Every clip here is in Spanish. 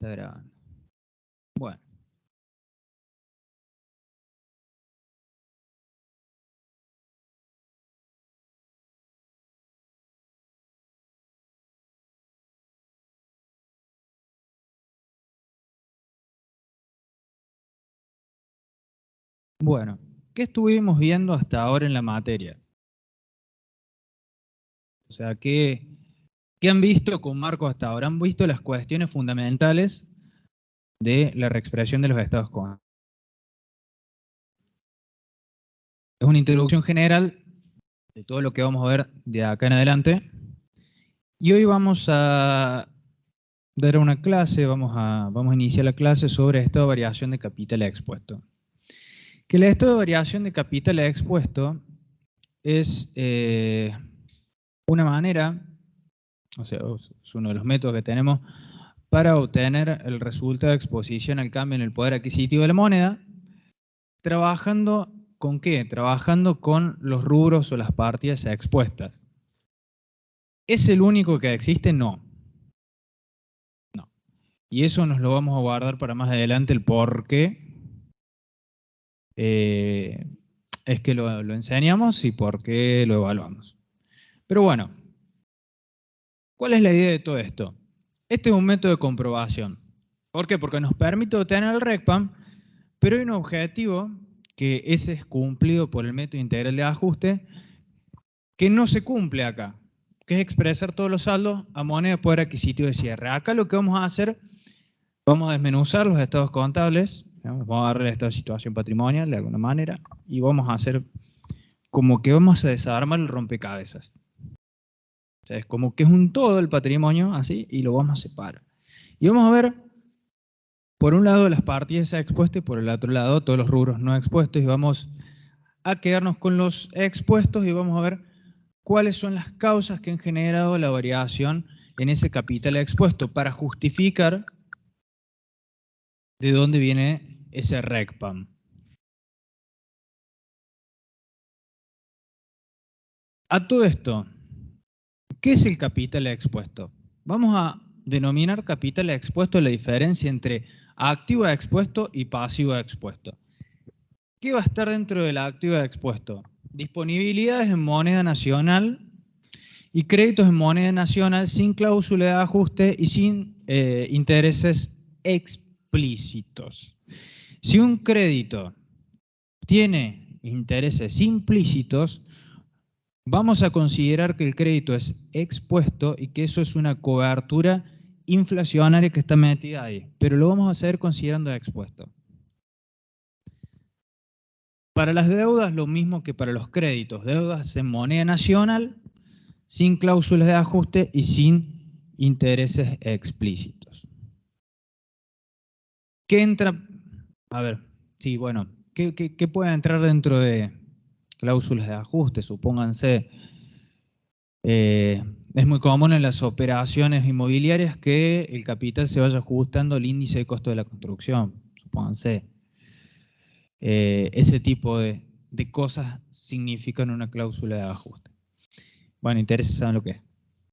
está grabando. Bueno. Bueno, ¿qué estuvimos viendo hasta ahora en la materia? O sea, ¿qué han visto con Marcos hasta ahora? Han visto las cuestiones fundamentales de la reexpresión de los estados constantes. Es una introducción general de todo lo que vamos a ver de acá en adelante. Y hoy vamos a dar una clase, vamos a iniciar la clase sobre estado de variación de capital expuesto. Que el estado de variación de capital expuesto es una manera, o sea, es uno de los métodos que tenemos para obtener el resultado de exposición al cambio en el poder adquisitivo de la moneda, trabajando ¿con qué? Trabajando con los rubros o las partidas expuestas. ¿Es el único que existe? No. No. Y eso nos lo vamos a guardar para más adelante, el por qué es que lo enseñamos y por qué lo evaluamos. Pero bueno, ¿cuál es la idea de todo esto? Este es un método de comprobación. ¿Por qué? Porque nos permite obtener el RECPAM, pero hay un objetivo que ese es cumplido por el método integral de ajuste que no se cumple acá, que es expresar todos los saldos a moneda de poder adquisitivo de cierre. Acá lo que vamos a hacer, vamos a desmenuzar los estados contables, vamos a agarrar el estado de situación patrimonial de alguna manera y vamos a hacer como que vamos a desarmar el rompecabezas. O sea, es como que es un todo el patrimonio, así, y lo vamos a separar. Y vamos a ver, por un lado, las partidas expuestas y por el otro lado, todos los rubros no expuestos. Y vamos a quedarnos con los expuestos y vamos a ver cuáles son las causas que han generado la variación en ese capital expuesto para justificar de dónde viene ese RECPAM. A todo esto, ¿qué es el capital expuesto? Vamos a denominar capital expuesto la diferencia entre activo expuesto y pasivo expuesto. ¿Qué va a estar dentro del activo expuesto? Disponibilidades en moneda nacional y créditos en moneda nacional sin cláusula de ajuste y sin intereses explícitos. Si un crédito tiene intereses implícitos, vamos a considerar que el crédito es expuesto y que eso es una cobertura inflacionaria que está metida ahí, pero lo vamos a hacer considerando expuesto. Para las deudas, lo mismo que para los créditos, deudas en moneda nacional, sin cláusulas de ajuste y sin intereses explícitos. ¿Qué entra? A ver, sí, bueno, ¿qué puede entrar dentro de cláusulas de ajuste? Supónganse, es muy común en las operaciones inmobiliarias que el capital se vaya ajustando al índice de costo de la construcción, supónganse. Ese tipo de cosas significan una cláusula de ajuste. Bueno, intereses saben lo que es.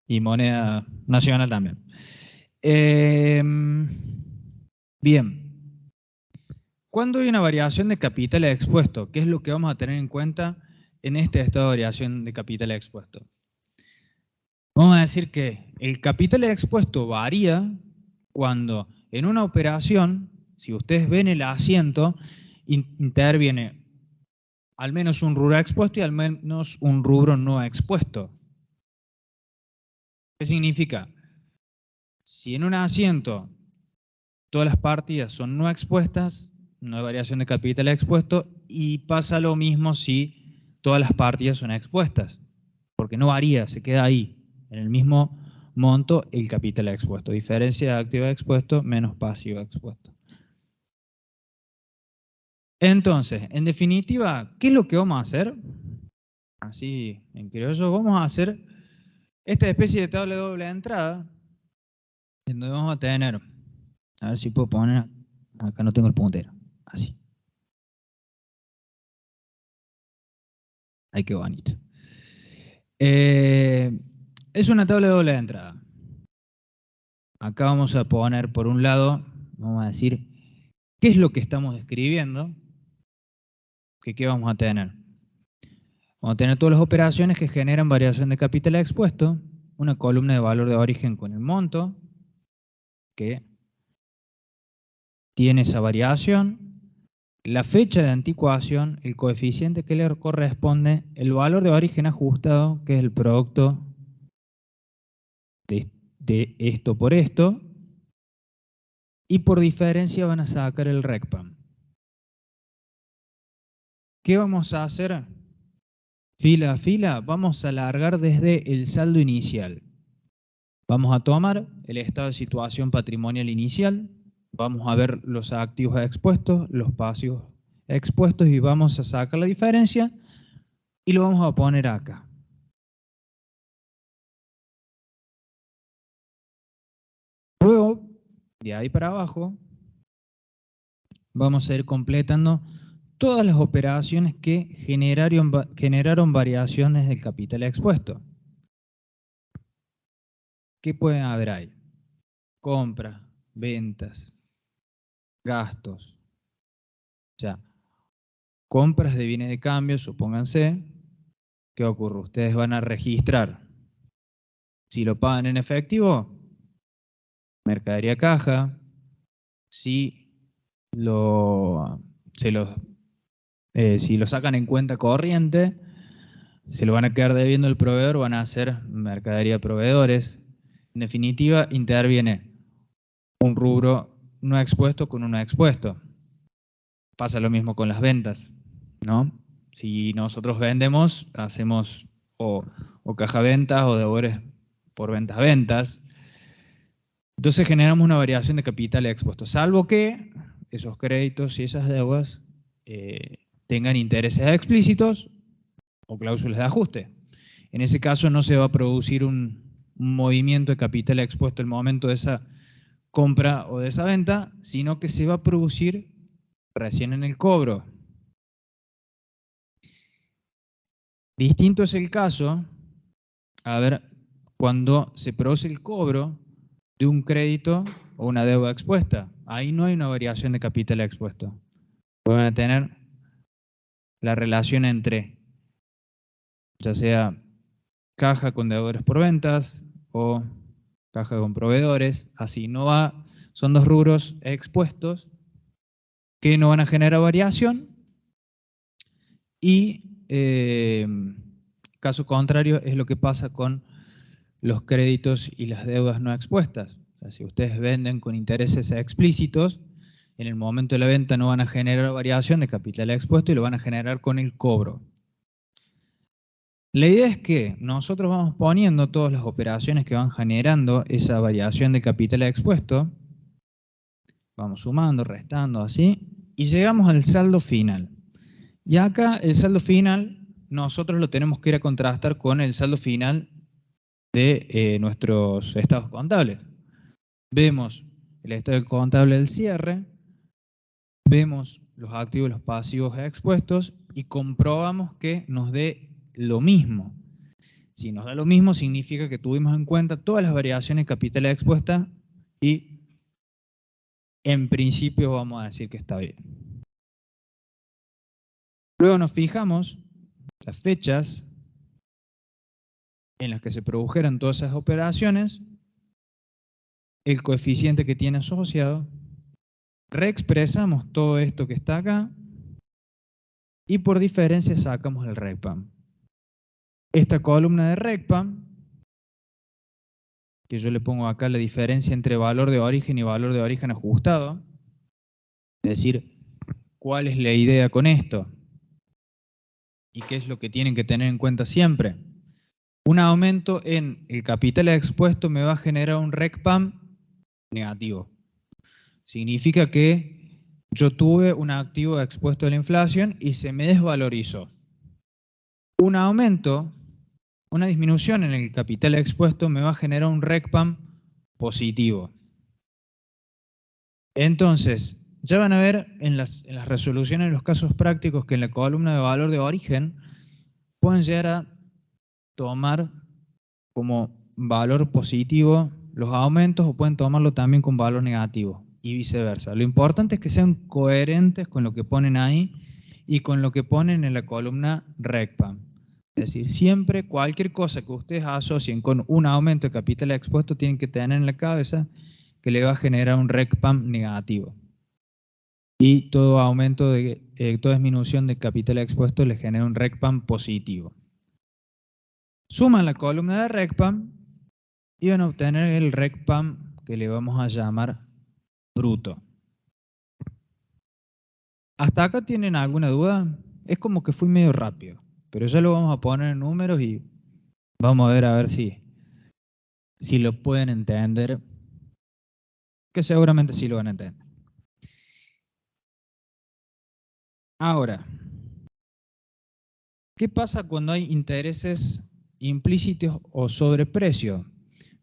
Y moneda nacional también. Bien. ¿Cuándo hay una variación de capital expuesto? ¿Qué es lo que vamos a tener en cuenta en este estado de variación de capital expuesto? Vamos a decir que el capital expuesto varía cuando en una operación, si ustedes ven el asiento, interviene al menos un rubro expuesto y al menos un rubro no expuesto. ¿Qué significa? Si en un asiento todas las partidas son no expuestas, no hay variación de capital expuesto, y pasa lo mismo si todas las partidas son expuestas, porque no varía, se queda ahí, en el mismo monto el capital expuesto. Diferencia de activo expuesto menos pasivo expuesto. Entonces, en definitiva, ¿qué es lo que vamos a hacer? Así, en criollo, vamos a hacer esta especie de tabla de doble entrada, en donde vamos a tener, a ver si puedo poner, acá no tengo el puntero, así. Ay, qué bonito. Es una tabla de doble entrada. Acá vamos a poner por un lado, vamos a decir, ¿qué es lo que estamos describiendo? ¿Qué vamos a tener? Vamos a tener todas las operaciones que generan variación de capital expuesto, una columna de valor de origen con el monto, que tiene esa variación, la fecha de anticuación, el coeficiente que le corresponde, el valor de origen ajustado, que es el producto de esto por esto, y por diferencia van a sacar el RECPAM. ¿Qué vamos a hacer? Fila a fila, vamos a alargar desde el saldo inicial. Vamos a tomar el estado de situación patrimonial inicial, vamos a ver los activos expuestos, los pasivos expuestos y vamos a sacar la diferencia y lo vamos a poner acá. Luego, de ahí para abajo, vamos a ir completando todas las operaciones que generaron variaciones del capital expuesto. ¿Qué pueden haber ahí? Compras, ventas, gastos. O sea, compras de bienes de cambio, supónganse. ¿Qué ocurre? Ustedes van a registrar. Si lo pagan en efectivo, mercadería caja. Si lo sacan en cuenta corriente, se lo van a quedar debiendo el proveedor, van a hacer mercadería proveedores. En definitiva, interviene un rubro no expuesto con uno expuesto. Pasa lo mismo con las ventas, ¿no? Si nosotros vendemos, hacemos o caja ventas o deudores por ventas. Entonces generamos una variación de capital expuesto, salvo que esos créditos y esas deudas tengan intereses explícitos o cláusulas de ajuste. En ese caso no se va a producir un movimiento de capital expuesto en el momento de esa compra o de esa venta, sino que se va a producir recién en el cobro. Distinto es el caso, a ver, cuando se produce el cobro de un crédito o una deuda expuesta. Ahí no hay una variación de capital expuesto. Van a tener la relación entre, ya sea caja con deudores por ventas o caja con proveedores. Así no va, son dos rubros expuestos que no van a generar variación y caso contrario es lo que pasa con los créditos y las deudas no expuestas. O sea, si ustedes venden con intereses explícitos, en el momento de la venta no van a generar variación de capital expuesto y lo van a generar con el cobro. La idea es que nosotros vamos poniendo todas las operaciones que van generando esa variación de capital expuesto, vamos sumando, restando, así, y llegamos al saldo final. Y acá el saldo final nosotros lo tenemos que ir a contrastar con el saldo final de nuestros estados contables. Vemos el estado contable del cierre, vemos los activos y los pasivos expuestos y comprobamos que nos dé lo mismo. Si nos da lo mismo, significa que tuvimos en cuenta todas las variaciones de capital expuesta y en principio vamos a decir que está bien. Luego nos fijamos las fechas en las que se produjeron todas esas operaciones, el coeficiente que tiene asociado, reexpresamos todo esto que está acá y por diferencia sacamos el RECPAM. Esta columna de RECPAM, que yo le pongo acá la diferencia entre valor de origen y valor de origen ajustado, es decir, ¿cuál es la idea con esto? ¿Y qué es lo que tienen que tener en cuenta siempre? Un aumento en el capital expuesto me va a generar un RECPAM negativo. Significa que yo tuve un activo expuesto a la inflación y se me desvalorizó. Un aumento, una disminución en el capital expuesto me va a generar un RECPAM positivo. Entonces, ya van a ver en las resoluciones de los casos prácticos que en la columna de valor de origen pueden llegar a tomar como valor positivo los aumentos o pueden tomarlo también con valor negativo y viceversa. Lo importante es que sean coherentes con lo que ponen ahí y con lo que ponen en la columna RECPAM. Es decir, siempre cualquier cosa que ustedes asocien con un aumento de capital expuesto tienen que tener en la cabeza que le va a generar un RECPAM negativo. Y todo aumento toda disminución de capital expuesto le genera un RECPAM positivo. Suman la columna de RECPAM y van a obtener el RECPAM que le vamos a llamar bruto. ¿Hasta acá tienen alguna duda? Es como que fui medio rápido, pero ya lo vamos a poner en números y vamos a ver si lo pueden entender, que seguramente sí lo van a entender. Ahora, ¿qué pasa cuando hay intereses implícitos o sobreprecios?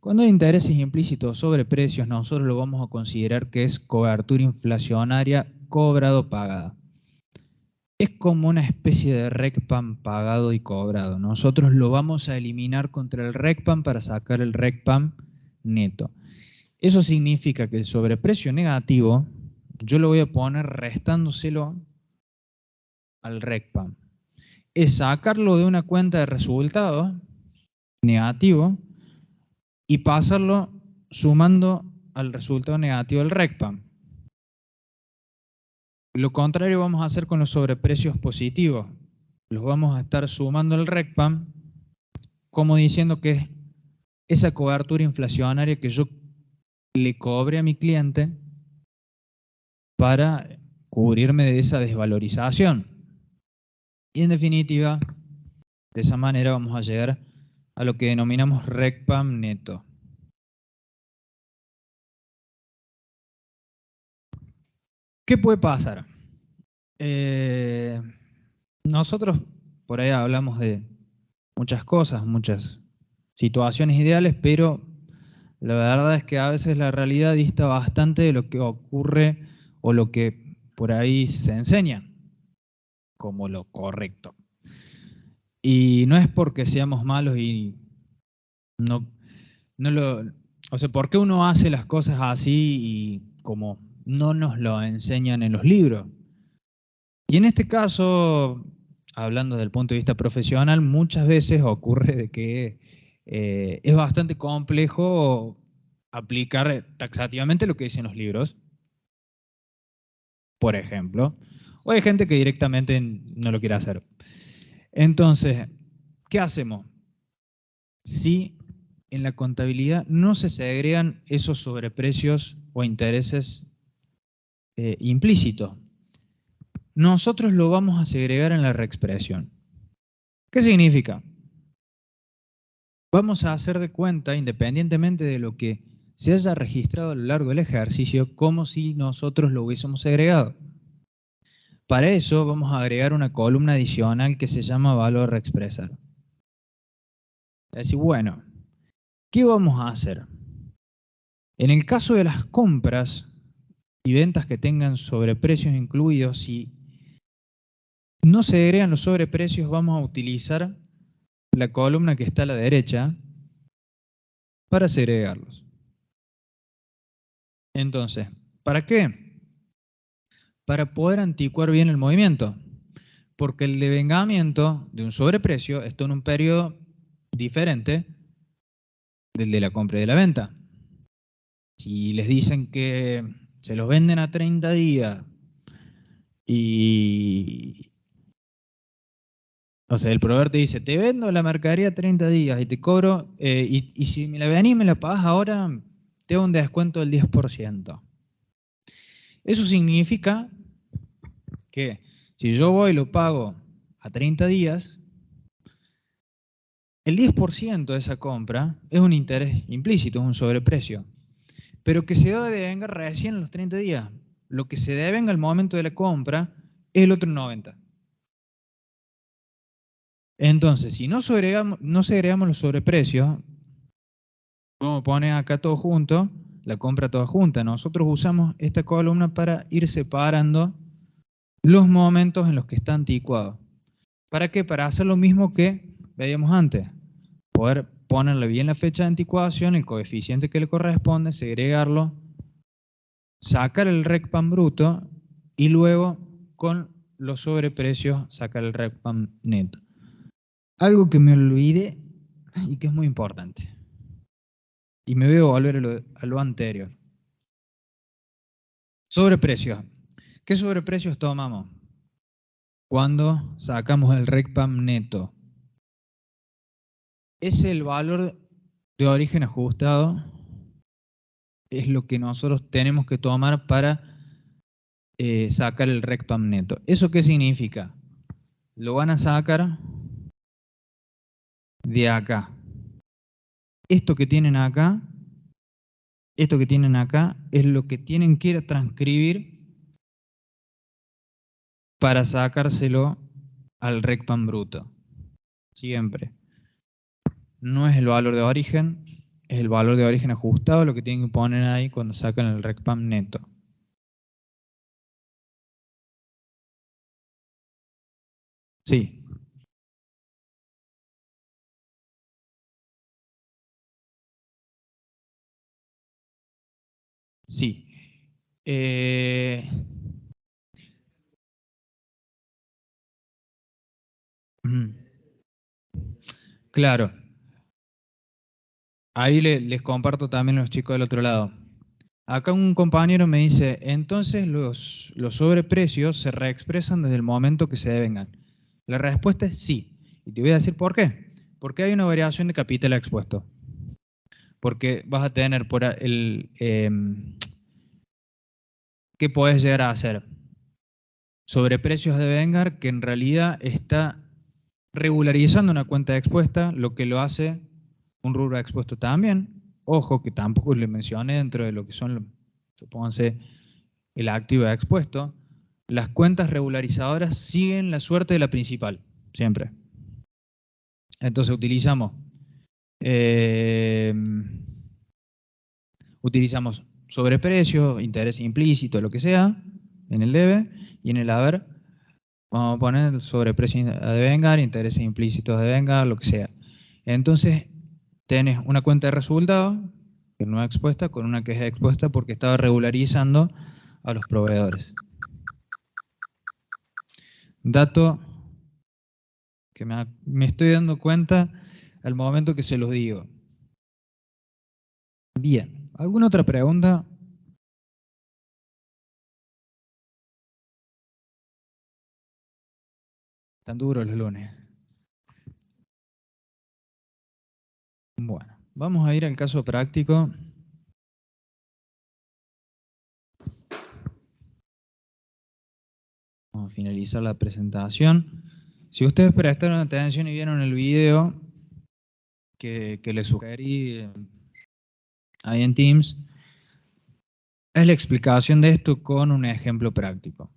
Cuando hay intereses implícitos o sobreprecios, nosotros lo vamos a considerar que es cobertura inflacionaria cobrado-pagada. Es como una especie de RECPAM pagado y cobrado. Nosotros lo vamos a eliminar contra el RECPAM para sacar el RECPAM neto. Eso significa que el sobreprecio negativo yo lo voy a poner restándoselo al RECPAM. Es sacarlo de una cuenta de resultados negativo y pasarlo sumando al resultado negativo del RECPAM. Lo contrario vamos a hacer con los sobreprecios positivos. Los vamos a estar sumando al RECPAM como diciendo que es esa cobertura inflacionaria que yo le cobre a mi cliente para cubrirme de esa desvalorización. Y en definitiva, de esa manera vamos a llegar a lo que denominamos RECPAM neto. ¿Qué puede pasar? Nosotros por ahí hablamos de muchas cosas, muchas situaciones ideales, pero la verdad es que a veces la realidad dista bastante de lo que ocurre o lo que por ahí se enseña como lo correcto. Y no es porque seamos malos y o sea, ¿por qué uno hace las cosas así y como no nos lo enseñan en los libros? Y en este caso, hablando desde el punto de vista profesional, muchas veces ocurre de que es bastante complejo aplicar taxativamente lo que dicen los libros, por ejemplo, o hay gente que directamente no lo quiere hacer. Entonces, ¿qué hacemos? Si en la contabilidad no se segregan esos sobreprecios o intereses implícitos, nosotros lo vamos a segregar en la reexpresión. ¿Qué significa? Vamos a hacer de cuenta, independientemente de lo que se haya registrado a lo largo del ejercicio, como si nosotros lo hubiésemos segregado. Para eso vamos a agregar una columna adicional que se llama valor reexpresar. Es decir, bueno, ¿qué vamos a hacer? En el caso de las compras y ventas que tengan sobreprecios incluidos, si no se agregan los sobreprecios, vamos a utilizar la columna que está a la derecha para segregarlos. Entonces, ¿para qué? Para poder anticuar bien el movimiento, porque el devengamiento de un sobreprecio está en un periodo diferente del de la compra y de la venta. Si les dicen que se los venden a 30 días y o sea, el proveedor te dice, te vendo la mercadería 30 días y te cobro, y si me la venís y me la pagás ahora, te hago un descuento del 10%. Eso significa que si yo voy y lo pago a 30 días, el 10% de esa compra es un interés implícito, es un sobreprecio, pero que se debe devengar recién en los 30 días. Lo que se devenga al momento de la compra es el otro 90%. Entonces, si no segregamos los sobreprecios, vamos a poner acá todo junto, la compra toda junta. Nosotros usamos esta columna para ir separando los momentos en los que está anticuado. ¿Para qué? Para hacer lo mismo que veíamos antes. Poder ponerle bien la fecha de anticuación, el coeficiente que le corresponde, segregarlo, sacar el RECPAM bruto y luego con los sobreprecios sacar el RECPAM neto. Algo que me olvidé y que es muy importante. Y me voy a volver a lo anterior. Sobreprecios. ¿Qué sobreprecios tomamos cuando sacamos el RECPAM neto? Es el valor de origen ajustado, es lo que nosotros tenemos que tomar para sacar el RECPAM neto. ¿Eso qué significa? Lo van a sacar de acá. Esto que tienen acá es lo que tienen que ir a transcribir para sacárselo al RECPAM bruto. Siempre. No es el valor de origen, es el valor de origen ajustado lo que tienen que poner ahí cuando sacan el RECPAM neto. Sí. Sí. Claro. Ahí les comparto también a los chicos del otro lado. Acá un compañero me dice, entonces los sobreprecios se reexpresan desde el momento que se devengan. La respuesta es sí. Y te voy a decir por qué. Porque hay una variación de capital expuesto. Porque vas a tener por el... ¿qué podés llegar a hacer? Sobreprecios de devengar que en realidad está regularizando una cuenta expuesta, lo que lo hace un rubro expuesto también. Ojo, que tampoco le mencioné dentro de lo que son, supónganse, el activo expuesto. Las cuentas regularizadoras siguen la suerte de la principal, siempre. Entonces utilizamos sobreprecio, interés implícito, lo que sea, en el debe, y en el haber vamos a poner sobreprecio a devengar, intereses implícitos a devengar, lo que sea. Entonces, tenés una cuenta de resultados que no es expuesta con una que es expuesta porque estaba regularizando a los proveedores. Dato que me estoy dando cuenta al momento que se los digo. Bien, ¿alguna otra pregunta? Tan duros los lunes. Bueno, vamos a ir al caso práctico. Vamos a finalizar la presentación. Si ustedes prestaron atención y vieron el video que les sugerí ahí en Teams, es la explicación de esto con un ejemplo práctico.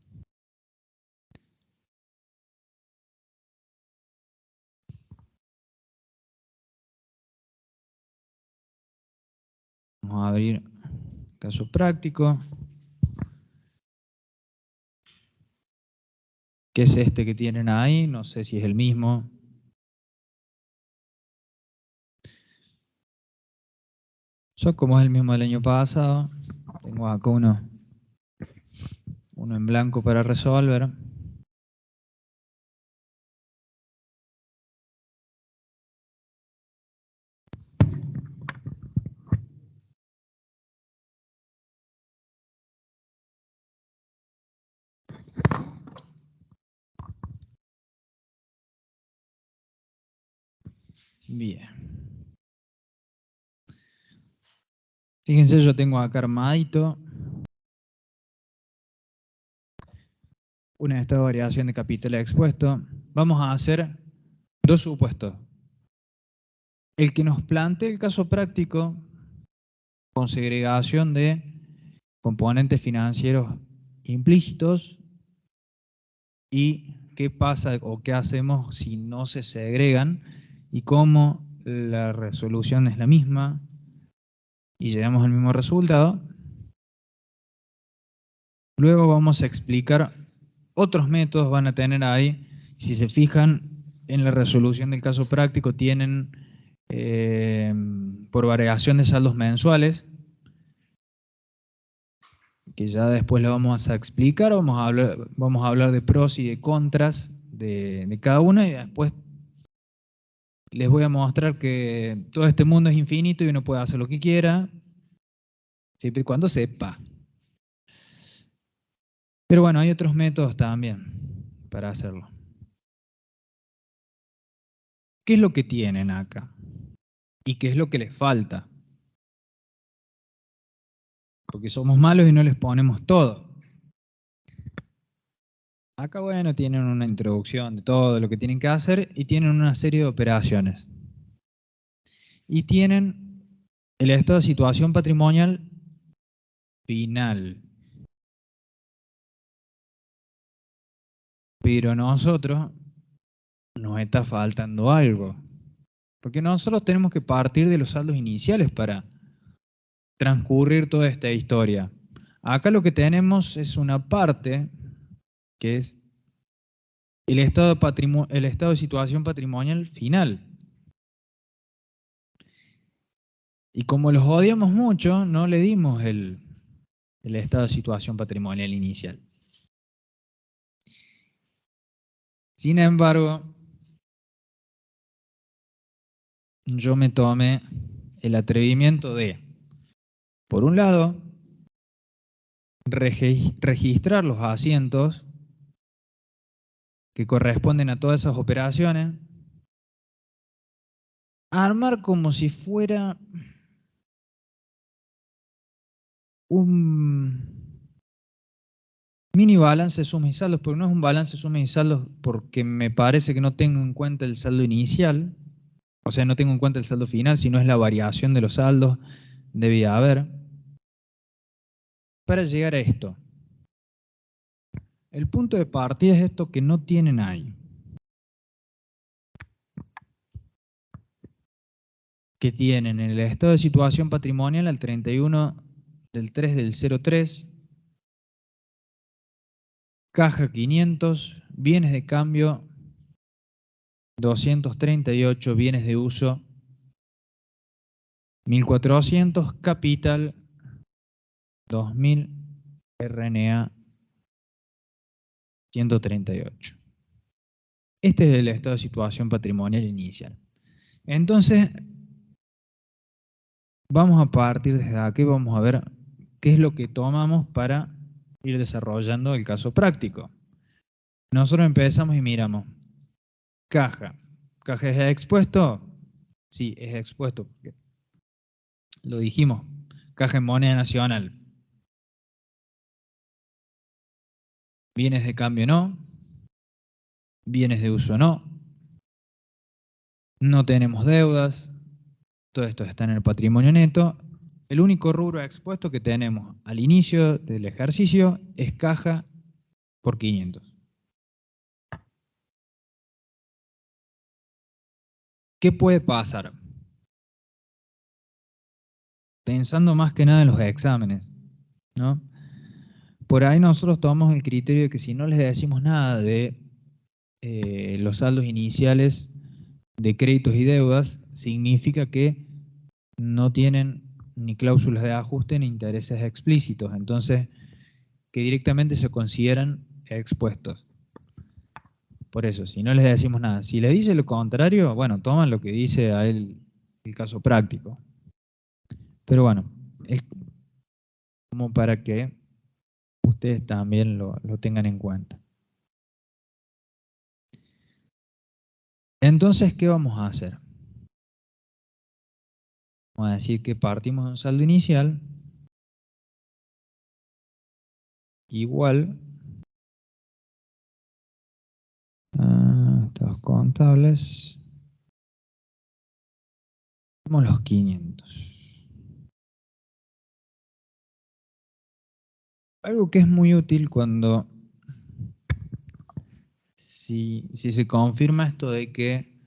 Vamos a abrir caso práctico. ¿Qué es este que tienen ahí? No sé si es el mismo. Yo, como es el mismo del año pasado, tengo acá uno en blanco para resolver. Bien. Fíjense, yo tengo acá armadito una esta variación de capital expuesto. Vamos a hacer dos supuestos. El que nos plantee el caso práctico con segregación de componentes financieros implícitos y qué pasa o qué hacemos si no se segregan y cómo la resolución es la misma y llegamos al mismo resultado. Luego vamos a explicar otros métodos, van a tener ahí, si se fijan en la resolución del caso práctico, tienen por variación de saldos mensuales, que ya después lo vamos a explicar, vamos a hablar de pros y de contras de cada una, y después les voy a mostrar que todo este mundo es infinito y uno puede hacer lo que quiera, siempre y cuando sepa. Pero bueno, hay otros métodos también para hacerlo. ¿Qué es lo que tienen acá? ¿Y qué es lo que les falta? Porque somos malos y no les ponemos todo. Acá, bueno, tienen una introducción de todo lo que tienen que hacer y tienen una serie de operaciones. Y tienen el estado de situación patrimonial final. Pero a nosotros nos está faltando algo. Porque nosotros tenemos que partir de los saldos iniciales para transcurrir toda esta historia. Acá lo que tenemos es una parte que es el estado de situación patrimonial final. Y como los odiamos mucho, no le dimos el estado de situación patrimonial inicial. Sin embargo, yo me tomé el atrevimiento de, por un lado, registrar los asientos que corresponden a todas esas operaciones, armar como si fuera un mini balance de sumas y saldos, porque no es un balance de sumas y saldos porque me parece que no tengo en cuenta el saldo inicial, o sea, no tengo en cuenta el saldo final, sino es la variación de los saldos, debía haber, para llegar a esto. El punto de partida es esto que no tienen ahí. Que tienen en el estado de situación patrimonial al 31 del 3 del 03, caja 500, bienes de cambio 238, bienes de uso 1400, capital 2000, RNA 138. Este es el estado de situación patrimonial inicial. Entonces, vamos a partir desde aquí, vamos a ver qué es lo que tomamos para ir desarrollando el caso práctico. Nosotros empezamos y miramos. Caja. ¿Caja es expuesto? Sí, es expuesto. Lo dijimos. Caja en moneda nacional. Bienes de cambio no. Bienes de uso no. No tenemos deudas. Todo esto está en el patrimonio neto. El único rubro expuesto que tenemos al inicio del ejercicio es caja por 500. ¿Qué puede pasar? Pensando más que nada en los exámenes, ¿no? Por ahí nosotros tomamos el criterio de que si no les decimos nada de los saldos iniciales de créditos y deudas, significa que no tienen ni cláusulas de ajuste ni intereses explícitos, entonces que directamente se consideran expuestos. Por eso, si no les decimos nada, si les dice lo contrario, bueno, toman lo que dice a él el caso práctico. Pero bueno, es como para que ustedes también lo tengan en cuenta. Entonces, ¿qué vamos a hacer? Vamos a decir que partimos de un saldo inicial igual a estos contables, vamos los 500. Algo que es muy útil cuando, si se confirma esto de que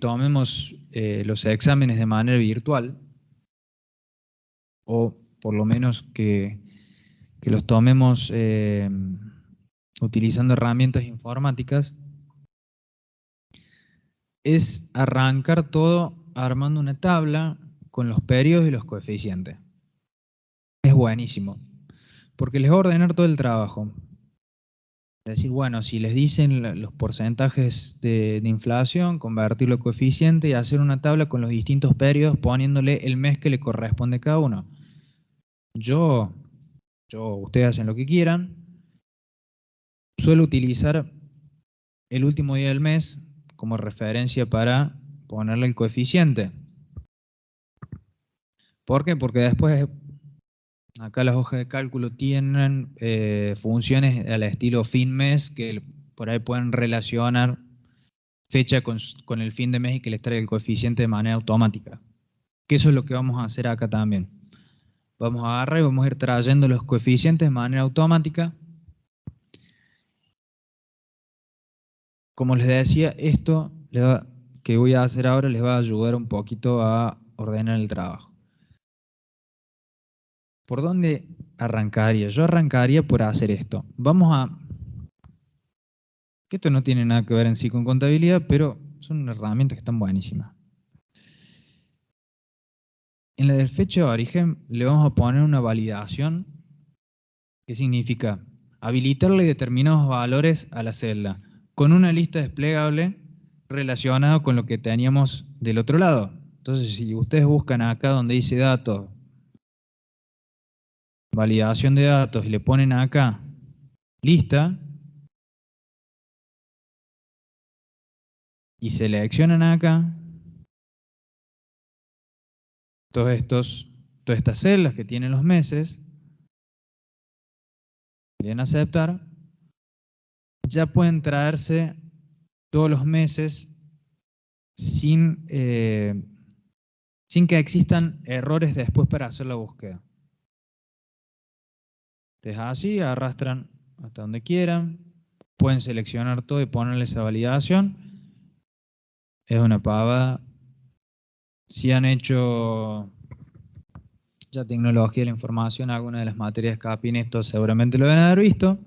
tomemos los exámenes de manera virtual, o por lo menos que los tomemos utilizando herramientas informáticas, es arrancar todo armando una tabla con los periodos y los coeficientes. Es buenísimo, porque les va a ordenar todo el trabajo. Es decir, bueno, si les dicen los porcentajes de inflación, convertirlo a coeficiente y hacer una tabla con los distintos periodos poniéndole el mes que le corresponde a cada uno. Ustedes hacen lo que quieran. Suelo utilizar el último día del mes como referencia para ponerle el coeficiente. ¿Por qué? Porque después acá las hojas de cálculo tienen funciones al estilo fin-mes que por ahí pueden relacionar fecha con el fin de mes y que les traiga el coeficiente de manera automática. Que eso es lo que vamos a hacer acá también. Vamos a agarrar y vamos a ir trayendo los coeficientes de manera automática. Como les decía, esto que voy a hacer ahora les va a ayudar un poquito a ordenar el trabajo. ¿Por dónde arrancaría? Yo arrancaría por hacer esto. Que esto no tiene nada que ver en sí con contabilidad, pero son herramientas que están buenísimas. En la del fecha de origen le vamos a poner una validación que significa habilitarle determinados valores a la celda con una lista desplegable relacionada con lo que teníamos del otro lado. Entonces, si ustedes buscan acá donde dice datos, validación de datos y le ponen acá lista y seleccionan acá todas estas celdas que tienen los meses, le dan a aceptar, ya pueden traerse todos los meses sin que existan errores después para hacer la búsqueda. Entonces así, arrastran hasta donde quieran, pueden seleccionar todo y ponerle esa validación. Es una pavada. Si han hecho ya tecnología de la información, alguna de las materias CAPIN, esto seguramente lo deben haber visto,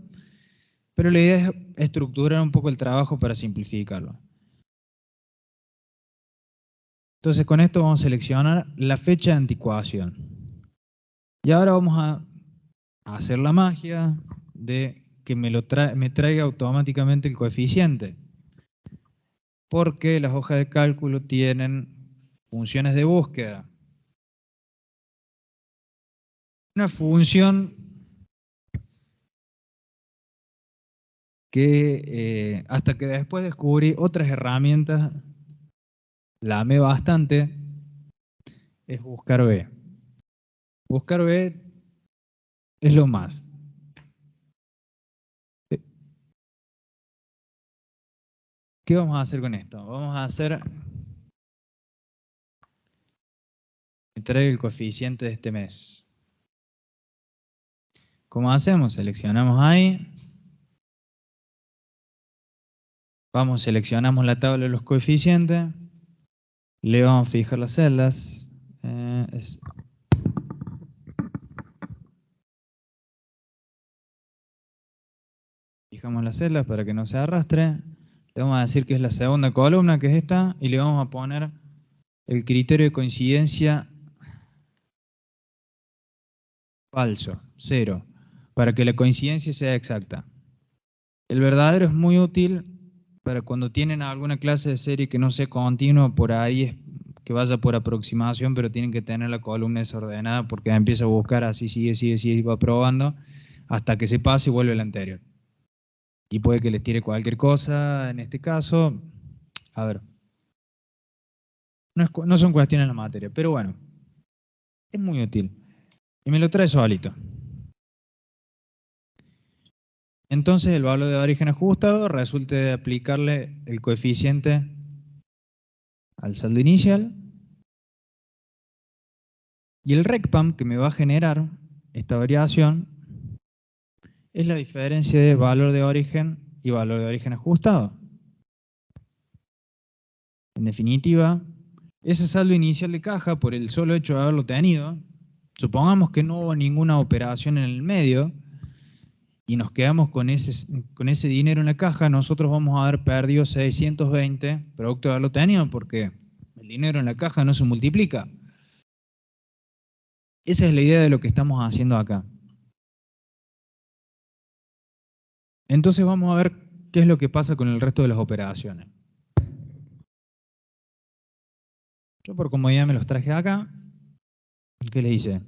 pero la idea es estructurar un poco el trabajo para simplificarlo. Entonces con esto vamos a seleccionar la fecha de anticuación. Y ahora vamos a hacer la magia de que me traiga automáticamente el coeficiente. Porque las hojas de cálculo tienen funciones de búsqueda. Una función que hasta que después descubrí otras herramientas, la amé bastante, es buscar B. Buscar B es lo más. ¿Qué vamos a hacer con esto? Vamos a hacer que traiga el coeficiente de este mes. ¿Cómo hacemos? Seleccionamos ahí. Vamos, seleccionamos la tabla de los coeficientes. Le vamos a fijar las celdas. Fijamos las celdas para que no se arrastre. Le vamos a decir que es la segunda columna, que es esta, y le vamos a poner el criterio de coincidencia falso, 0, para que la coincidencia sea exacta. El verdadero es muy útil para cuando tienen alguna clase de serie que no sea continua, por ahí es que vaya por aproximación, pero tienen que tener la columna desordenada porque empieza a buscar así, sigue, va probando, hasta que se pase y vuelve la anterior. Y puede que les tire cualquier cosa, en este caso, a ver, no son cuestiones de la materia, pero bueno, es muy útil. Y me lo trae solito. Entonces el valor de origen ajustado resulta de aplicarle el coeficiente al saldo inicial. Y el recpam que me va a generar esta variación es la diferencia de valor de origen y valor de origen ajustado. En definitiva, ese saldo inicial de caja, por el solo hecho de haberlo tenido, supongamos que no hubo ninguna operación en el medio, y nos quedamos con ese dinero en la caja, nosotros vamos a haber perdido 620 producto de haberlo tenido porque el dinero en la caja no se multiplica. Esa es la idea de lo que estamos haciendo acá. Entonces vamos a ver qué es lo que pasa con el resto de las operaciones. Yo por comodidad me los traje acá. ¿Qué les hice?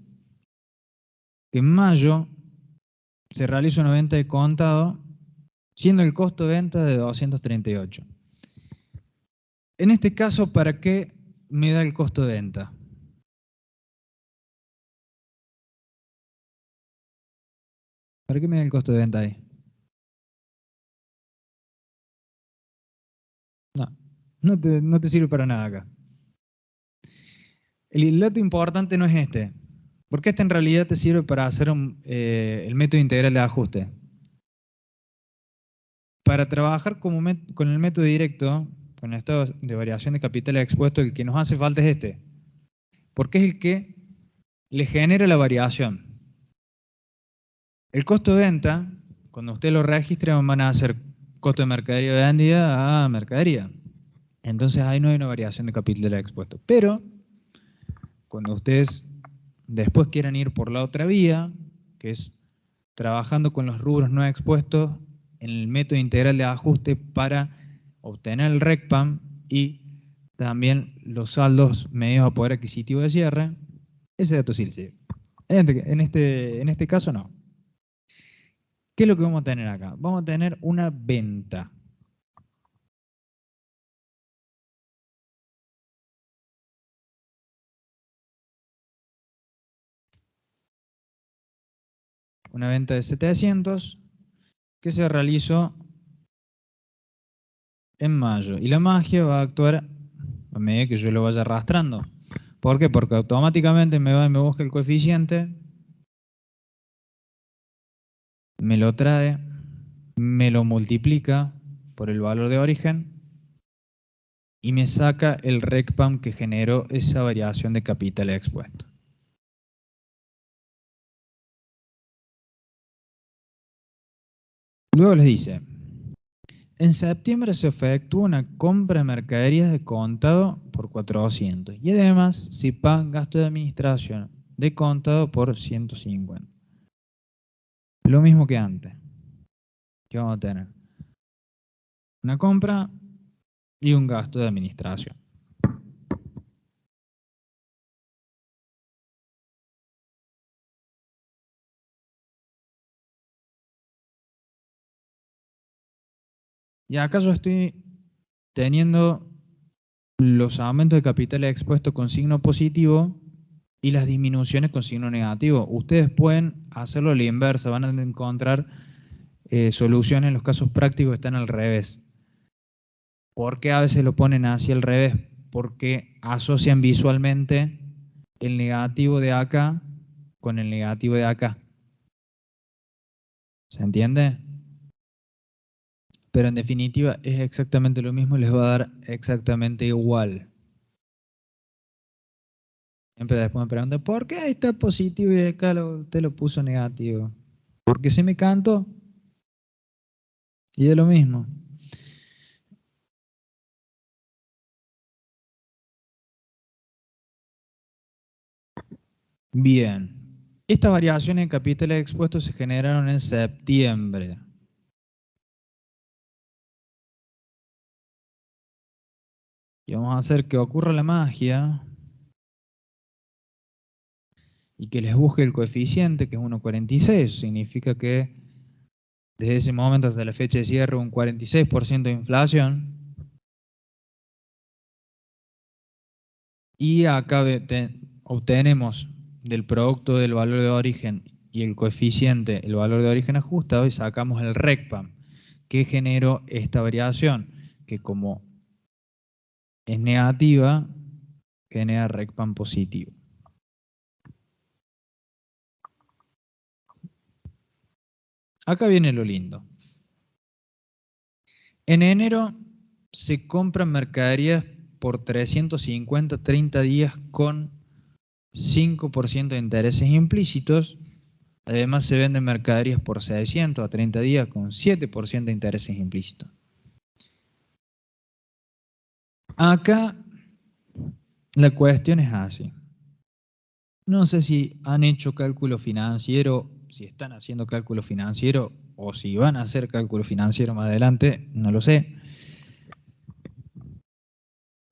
Que en mayo se realiza una venta de contado, siendo el costo de venta de 238. En este caso, ¿para qué me da el costo de venta? ¿Para qué me da el costo de venta ahí? No te sirve para nada acá. El dato importante no es este, porque este en realidad te sirve para hacer el método integral de ajuste. Para trabajar con el método directo, con el estado de variación de capital expuesto, el que nos hace falta es este, porque es el que le genera la variación. El costo de venta, cuando usted lo registre, van a hacer costo de mercadería vendida a mercadería. Entonces ahí no hay una variación de capital expuesto. Pero cuando ustedes después quieran ir por la otra vía, que es trabajando con los rubros no expuestos en el método integral de ajuste para obtener el RECPAM y también los saldos medidos a poder adquisitivo de cierre, ese dato sí sirve. En este caso no. ¿Qué es lo que vamos a tener acá? Vamos a tener una venta. Una venta de 700 que se realizó en mayo. Y la magia va a actuar a medida que yo lo vaya arrastrando. ¿Por qué? Porque automáticamente me va y me busca el coeficiente, me lo trae, me lo multiplica por el valor de origen y me saca el RECPAM que generó esa variación de capital expuesto. Luego les dice, en septiembre se efectúa una compra de mercaderías de contado por 400 y además se pagan gastos de administración de contado por 150. Lo mismo que antes. ¿Qué vamos a tener? Una compra y un gasto de administración. Y acá yo estoy teniendo los aumentos de capital expuesto con signo positivo y las disminuciones con signo negativo. Ustedes pueden hacerlo a la inversa, van a encontrar soluciones en los casos prácticos que están al revés. ¿Por qué a veces lo ponen así al revés? Porque asocian visualmente el negativo de acá con el negativo de acá. ¿Se entiende? Pero en definitiva es exactamente lo mismo y les va a dar exactamente igual. Siempre después me preguntan, ¿por qué ahí está positivo y acá usted lo puso negativo? Porque se me cantó. Y de lo mismo. Bien. Estas variaciones en capitales expuestos se generaron en septiembre. Y vamos a hacer que ocurra la magia y que les busque el coeficiente, que es 1,46. Significa que desde ese momento hasta la fecha de cierre un 46% de inflación. Y acá obtenemos del producto del valor de origen y el coeficiente, el valor de origen ajustado, y sacamos el RECPAM, que generó esta variación, que como es negativa, genera RECPAM positivo. Acá viene lo lindo. En enero se compran mercaderías por 350, 30 días con 5% de intereses implícitos Además se venden mercaderías por 600 a 30 días con 7% de intereses implícitos. Acá la cuestión es así. No sé si han hecho cálculo financiero, si están haciendo cálculo financiero o si van a hacer cálculo financiero más adelante, no lo sé.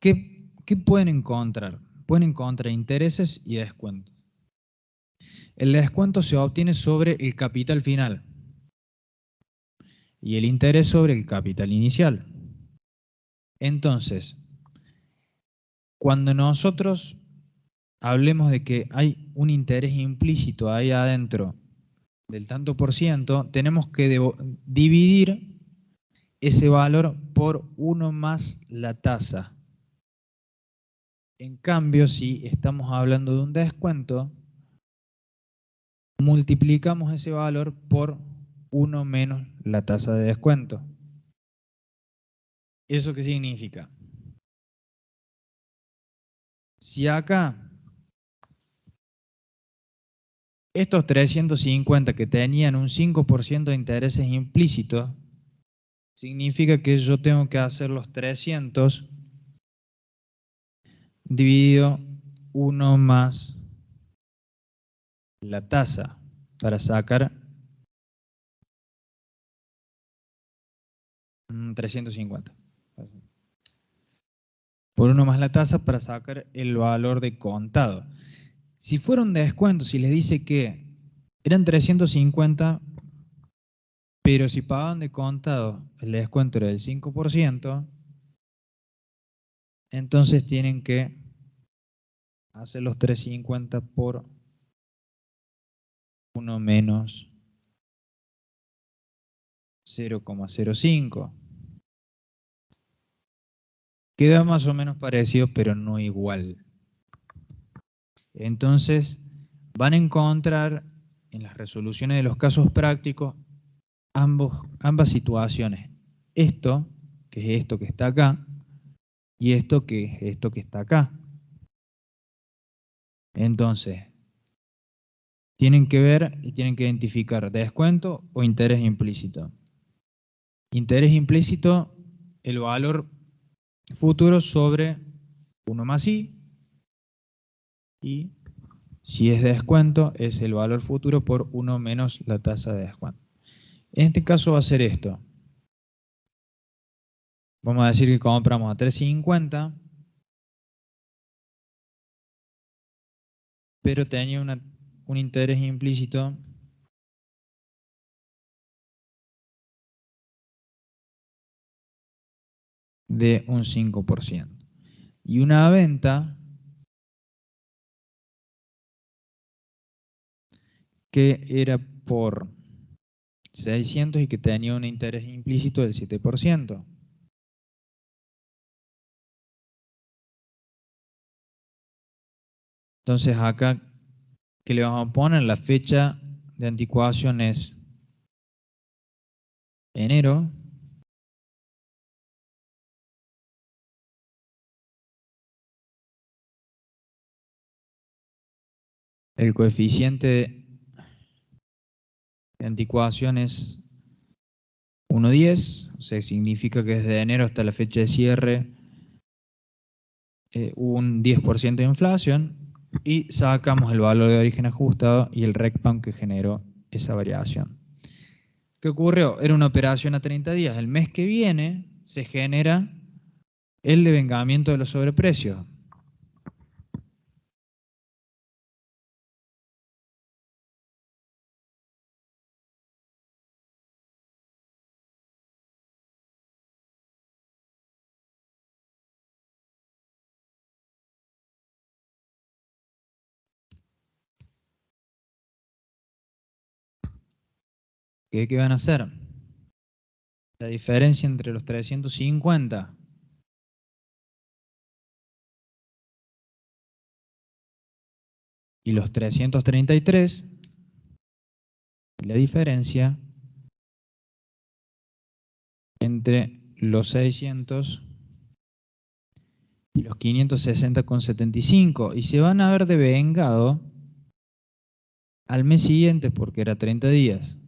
¿Qué pueden encontrar? Pueden encontrar intereses y descuentos. El descuento se obtiene sobre el capital final y el interés sobre el capital inicial. Entonces, cuando nosotros hablemos de que hay un interés implícito ahí adentro del tanto por ciento, tenemos que dividir ese valor por 1 más la tasa. En cambio, si estamos hablando de un descuento, multiplicamos ese valor por 1 menos la tasa de descuento. ¿Eso qué significa? Si acá estos 350 que tenían un 5% de intereses implícitos, significa que yo tengo que hacer los 300 dividido 1 más la tasa para sacar 350. Por 1 más la tasa para sacar el valor de contado. Si fuera un descuento, si les dice que eran 350, pero si pagaban de contado, el descuento era del 5%, entonces tienen que hacer los 350 por 1 menos 0,05. Queda más o menos parecido, pero no igual. Entonces, van a encontrar en las resoluciones de los casos prácticos ambas situaciones. Esto, que es esto que está acá, y esto, que es esto que está acá. Entonces, tienen que ver y tienen que identificar descuento o interés implícito. Interés implícito, el valor futuro sobre 1 más i, y si es descuento, es el valor futuro por 1 menos la tasa de descuento. En este caso va a ser esto. Vamos a decir que compramos a 3.50, pero tenía un interés implícito de un 5%. Y una venta que era por 600 y que tenía un interés implícito del 7%. Entonces acá, ¿qué le vamos a poner? La fecha de anticuación es enero. El coeficiente de anticuación es 1,10, o sea, significa que desde enero hasta la fecha de cierre un 10% de inflación, y sacamos el valor de origen ajustado y el RECPAM que generó esa variación. ¿Qué ocurrió? Era una operación a 30 días. El mes que viene se genera el devengamiento de los sobreprecios. ¿Qué van a hacer? La diferencia entre los 350 y los 333, la diferencia entre los 600 y los 560,75, y se van a ver devengado al mes siguiente porque era 30 días.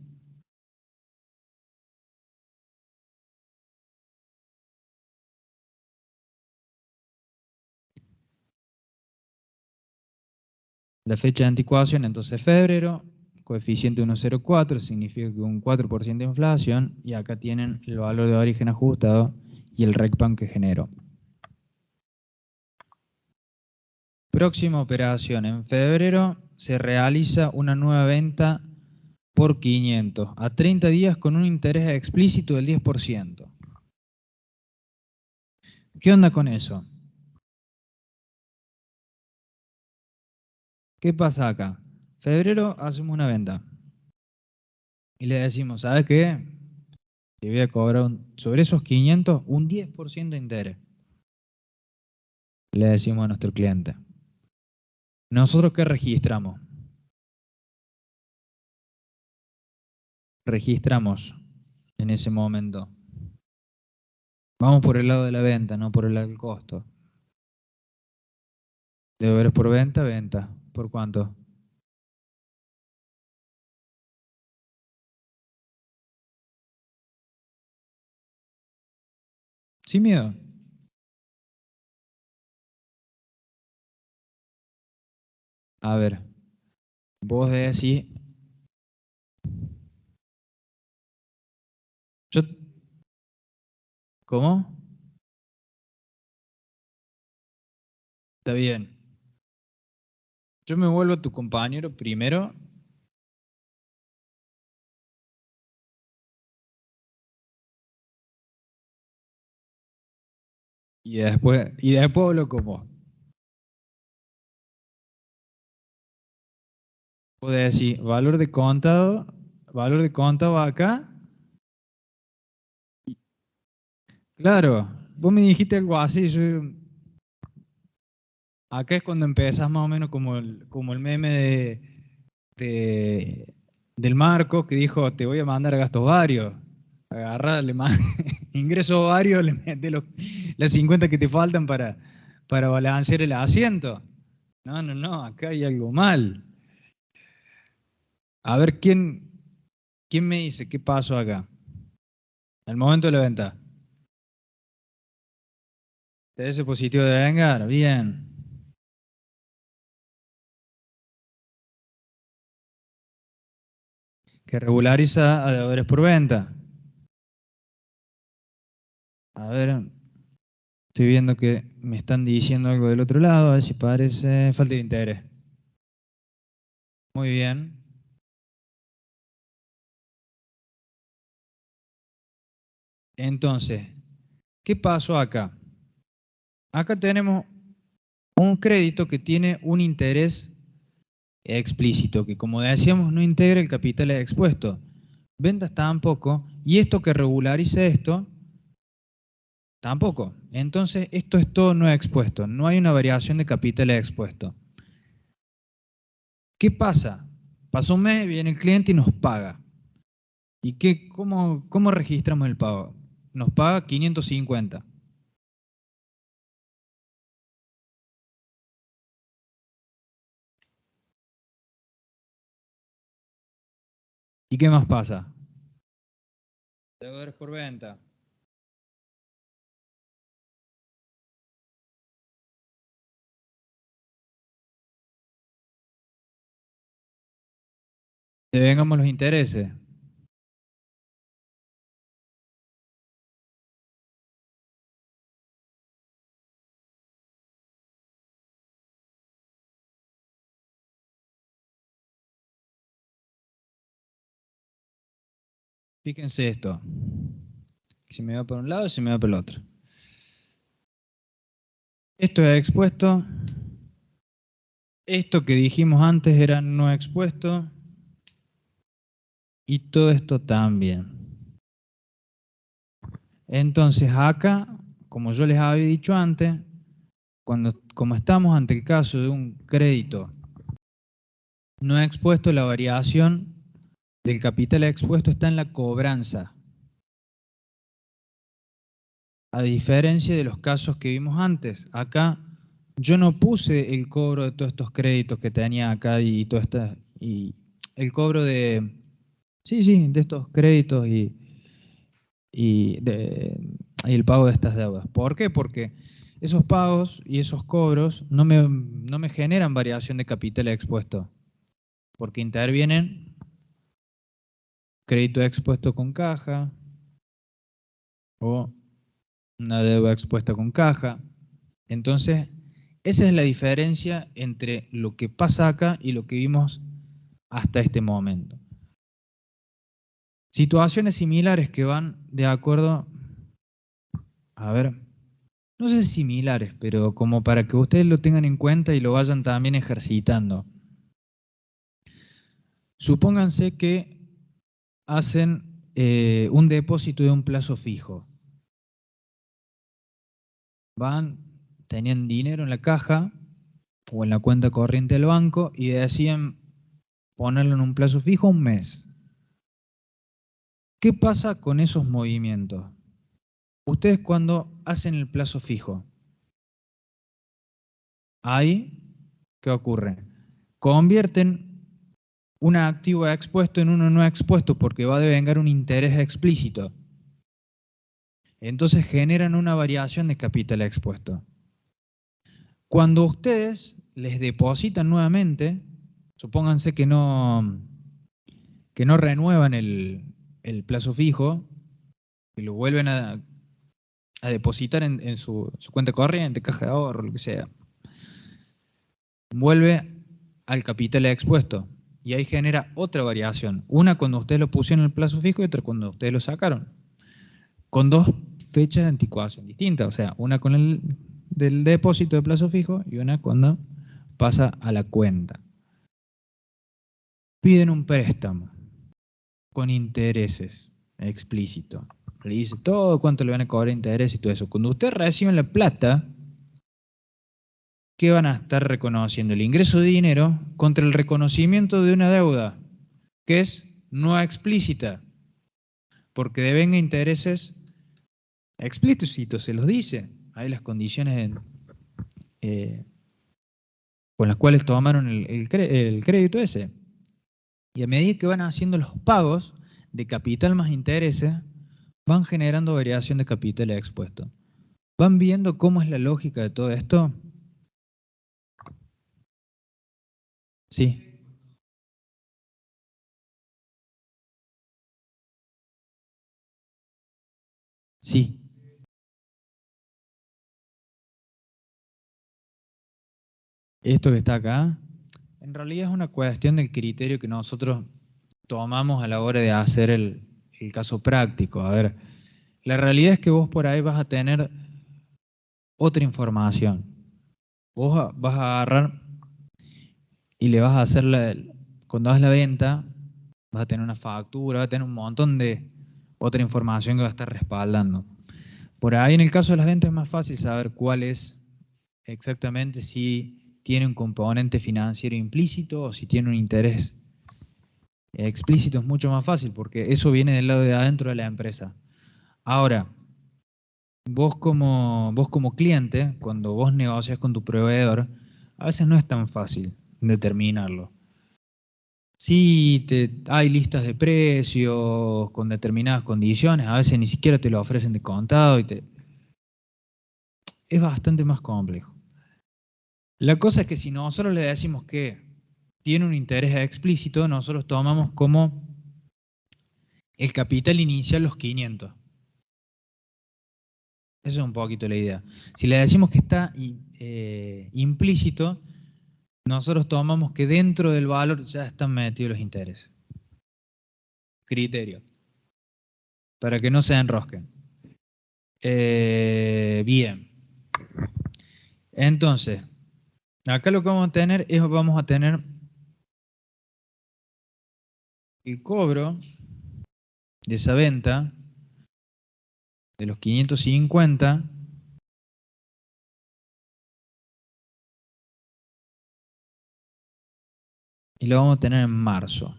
La fecha de anticuación, entonces febrero, coeficiente 1,04, significa que un 4% de inflación, y acá tienen el valor de origen ajustado y el RECPAM que generó. Próxima operación, en febrero se realiza una nueva venta por 500 a 30 días con un interés explícito del 10%. ¿Qué onda con eso? ¿Qué pasa acá? Febrero hacemos una venta y le decimos, ¿sabes qué? Te voy a cobrar sobre esos 500 un 10% de interés. Le decimos a nuestro cliente. ¿Nosotros qué registramos? Registramos en ese momento. Vamos por el lado de la venta, no por el lado del costo. Deberes por venta, venta. ¿Por cuánto? Sin miedo. A ver, vos decís, yo, ¿cómo? Está bien. Yo me vuelvo tu compañero primero y después hablo con vos. Vos decís, valor de contado acá. Claro, vos me dijiste algo así, acá es cuando empezás más o menos como el meme de- del Marco que dijo, te voy a mandar a gastos varios. Agarrá, ingresos varios, le metes las 50 que te faltan para balancear el asiento. No, no, no, acá hay algo mal. A ver, ¿quién me dice qué pasó acá? Al momento de la venta. TS positivo de Vengar, bien. Que regulariza a deudores por venta. A ver, estoy viendo que me están diciendo algo del otro lado, a ver si parece falta de interés. Muy bien. Entonces, ¿qué pasó acá? Acá tenemos un crédito que tiene un interés explícito, que como decíamos no integra el capital expuesto. Ventas tampoco, y esto que regularice esto, tampoco. Entonces, esto es todo no expuesto, no hay una variación de capital expuesto. ¿Qué pasa? Pasó un mes, viene el cliente y nos paga. ¿Y cómo registramos el pago? Nos paga 550. ¿Y qué más pasa? Deudores por venta. Devengamos los intereses. Fíjense esto. Si me va por un lado, se me va por el otro. Esto es expuesto. Esto que dijimos antes era no expuesto. Y todo esto también. Entonces acá, como yo les había dicho antes, como estamos ante el caso de un crédito no expuesto, la variación del capital expuesto está en la cobranza. A diferencia de los casos que vimos antes, acá yo no puse el cobro de todos estos créditos que tenía acá y el cobro de, sí, de estos créditos y el pago de estas deudas. ¿Por qué? Porque esos pagos y esos cobros no me generan variación de capital expuesto, porque intervienen crédito expuesto con caja o una deuda expuesta con caja. Entonces, esa es la diferencia entre lo que pasa acá y lo que vimos hasta este momento. Situaciones similares que van de acuerdo, a ver, no sé si similares, pero como para que ustedes lo tengan en cuenta y lo vayan también ejercitando. Supónganse que hacen un depósito de un plazo fijo. Tenían dinero en la caja o en la cuenta corriente del banco y decían ponerlo en un plazo fijo un mes. ¿Qué pasa con esos movimientos? Ustedes cuando hacen el plazo fijo, ahí, ¿qué ocurre? Convierten un activo expuesto en uno no expuesto porque va a devengar un interés explícito. Entonces generan una variación de capital expuesto. Cuando ustedes les depositan nuevamente, supónganse que no renuevan el plazo fijo, y lo vuelven a depositar en su cuenta corriente, caja de ahorro, lo que sea. Vuelve al capital expuesto y ahí genera otra variación. Una cuando ustedes lo pusieron en el plazo fijo y otra cuando ustedes lo sacaron. Con dos fechas de anticuación distintas, o sea, una con el del depósito de plazo fijo y una cuando pasa a la cuenta. Piden un préstamo con intereses explícito. Le dice todo cuánto le van a cobrar interés y todo eso. Cuando ustedes reciben la plata, ¿qué van a estar reconociendo? El ingreso de dinero contra el reconocimiento de una deuda, que es no explícita, porque devenga intereses explícitos, se los dice. Hay las condiciones eh, con las cuales tomaron el crédito ese. Y a medida que van haciendo los pagos de capital más intereses, van generando variación de capital expuesto. ¿Van viendo cómo es la lógica de todo esto? Sí, sí. Esto que está acá, en realidad es una cuestión del criterio que nosotros tomamos a la hora de hacer el caso práctico. A ver, la realidad es que vos por ahí vas a tener otra información. Vos vas a agarrar y le vas a hacer cuando hagas la venta, vas a tener una factura, vas a tener un montón de otra información que va a estar respaldando. Por ahí en el caso de las ventas es más fácil saber cuál es exactamente, si tiene un componente financiero implícito o si tiene un interés explícito. Es mucho más fácil porque eso viene del lado de adentro de la empresa. Ahora, vos como cliente, cuando vos negocias con tu proveedor, a veces no es tan fácil determinarlo. Sí, hay listas de precios con determinadas condiciones, a veces ni siquiera te lo ofrecen de contado es bastante más complejo. La cosa es que si nosotros le decimos que tiene un interés explícito, nosotros tomamos como el capital inicial los 500. Eso es un poquito la idea. Si le decimos que está implícito, nosotros tomamos que dentro del valor ya están metidos los intereses. Criterio. Para que no se enrosquen. Bien. Entonces, acá lo que vamos a tener es, vamos a tener el cobro de esa venta de los 550 y lo vamos a tener en marzo.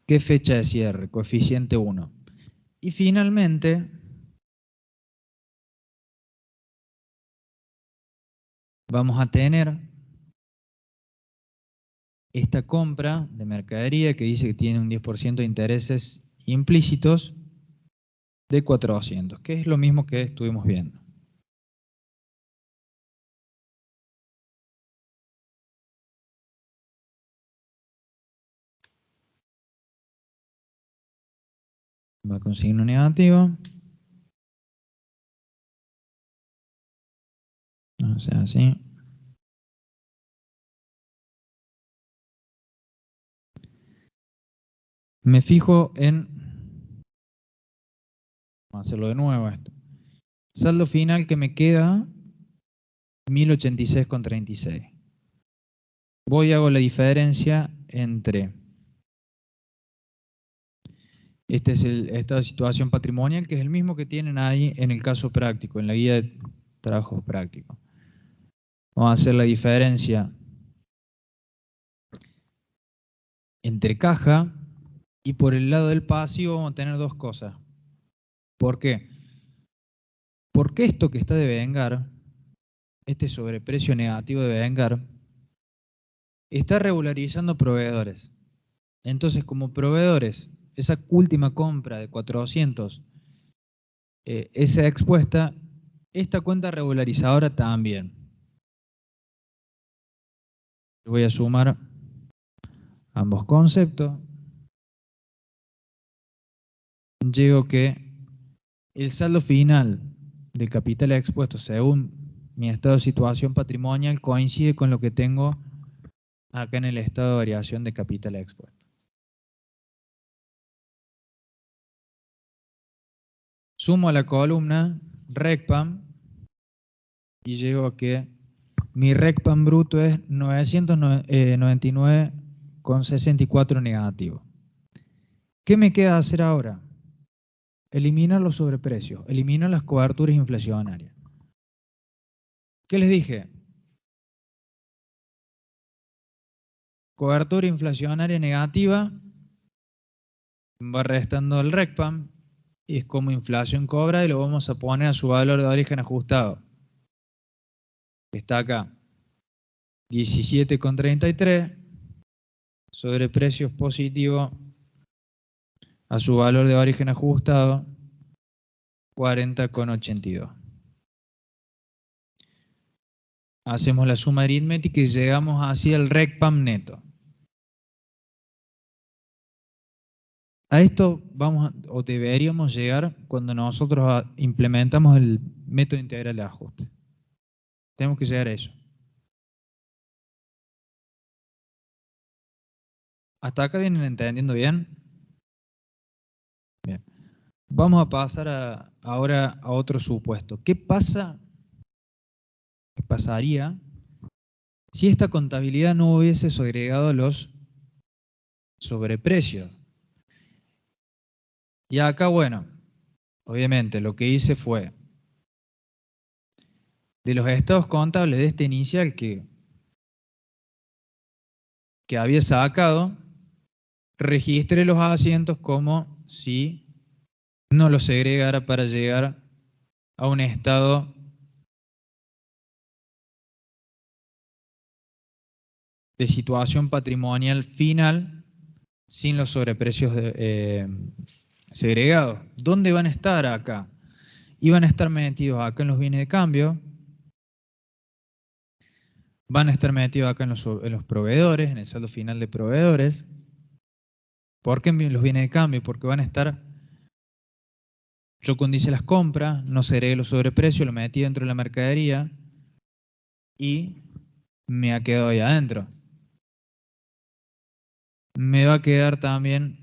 ¿Qué fecha de cierre? Coeficiente 1. Y finalmente, vamos a tener esta compra de mercadería que dice que tiene un 10% de intereses implícitos de 400, que es lo mismo que estuvimos viendo. Va con signo negativo. O sea, así. Me fijo en... Vamos a hacerlo de nuevo esto. Saldo final que me queda, 1086,36. Voy y hago la diferencia entre... Este es el estado de situación patrimonial, que es el mismo que tienen ahí en el caso práctico, en la guía de trabajos prácticos. Vamos a hacer la diferencia entre caja y por el lado del pasivo vamos a tener dos cosas. ¿Por qué? Porque esto que está de vengar, este sobreprecio negativo de vengar, está regularizando proveedores. Entonces, como proveedores, esa última compra de 400, esa expuesta, esta cuenta regularizadora también. Voy a sumar ambos conceptos. Llego que el saldo final del capital expuesto según mi estado de situación patrimonial coincide con lo que tengo acá en el estado de variación de capital expuesto. Sumo a la columna RECPAM y llego a que mi RECPAM bruto es 999,64 negativo. ¿Qué me queda hacer ahora? Eliminar los sobreprecios, eliminar las coberturas inflacionarias. ¿Qué les dije? Cobertura inflacionaria negativa va restando el RECPAM y es como inflación cobra y lo vamos a poner a su valor de origen ajustado. Está acá, 17,33 sobre precios positivos a su valor de origen ajustado, 40,82. Hacemos la suma aritmética y llegamos hacia el RECPAM neto. A esto vamos o deberíamos llegar cuando nosotros implementamos el método integral de ajuste. Tenemos que llegar a eso. ¿Hasta acá vienen entendiendo bien? Bien. Vamos a pasar ahora a otro supuesto. ¿Qué pasaría si esta contabilidad no hubiese segregado los sobreprecios? Y acá, bueno, obviamente lo que hice fue, de los estados contables de este inicial que había sacado, registré los asientos como si no los segregara para llegar a un estado de situación patrimonial final sin los sobreprecios segregados. ¿Dónde van a estar acá? Iban a estar metidos acá en los bienes de cambio, van a estar metidos acá en los proveedores, en el saldo final de proveedores. ¿Por qué en los bienes de cambio? Porque van a estar, yo cuando hice las compras, no segregué los sobreprecios, lo metí dentro de la mercadería y me ha quedado ahí adentro. Me va a quedar también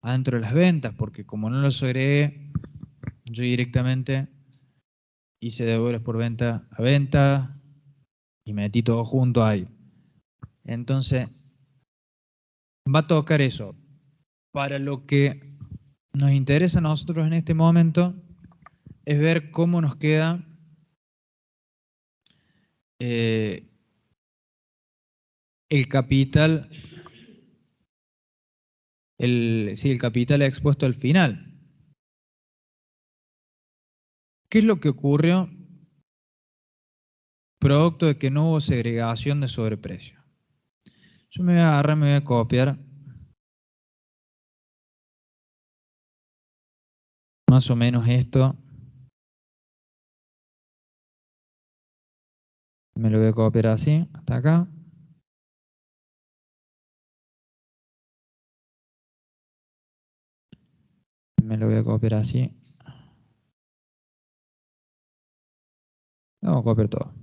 adentro de las ventas, porque como no lo segregué, yo directamente hice deudores por venta a venta y metí todo junto ahí. Entonces, va a tocar eso. Para lo que nos interesa a nosotros en este momento es ver cómo nos queda el capital, el capital expuesto al final. ¿Qué es lo que ocurrió producto de que no hubo segregación de sobreprecio? Yo me voy a agarrar, me voy a copiar más o menos esto. Me lo voy a copiar así, hasta acá. Me lo voy a copiar así. Vamos a copiar todo.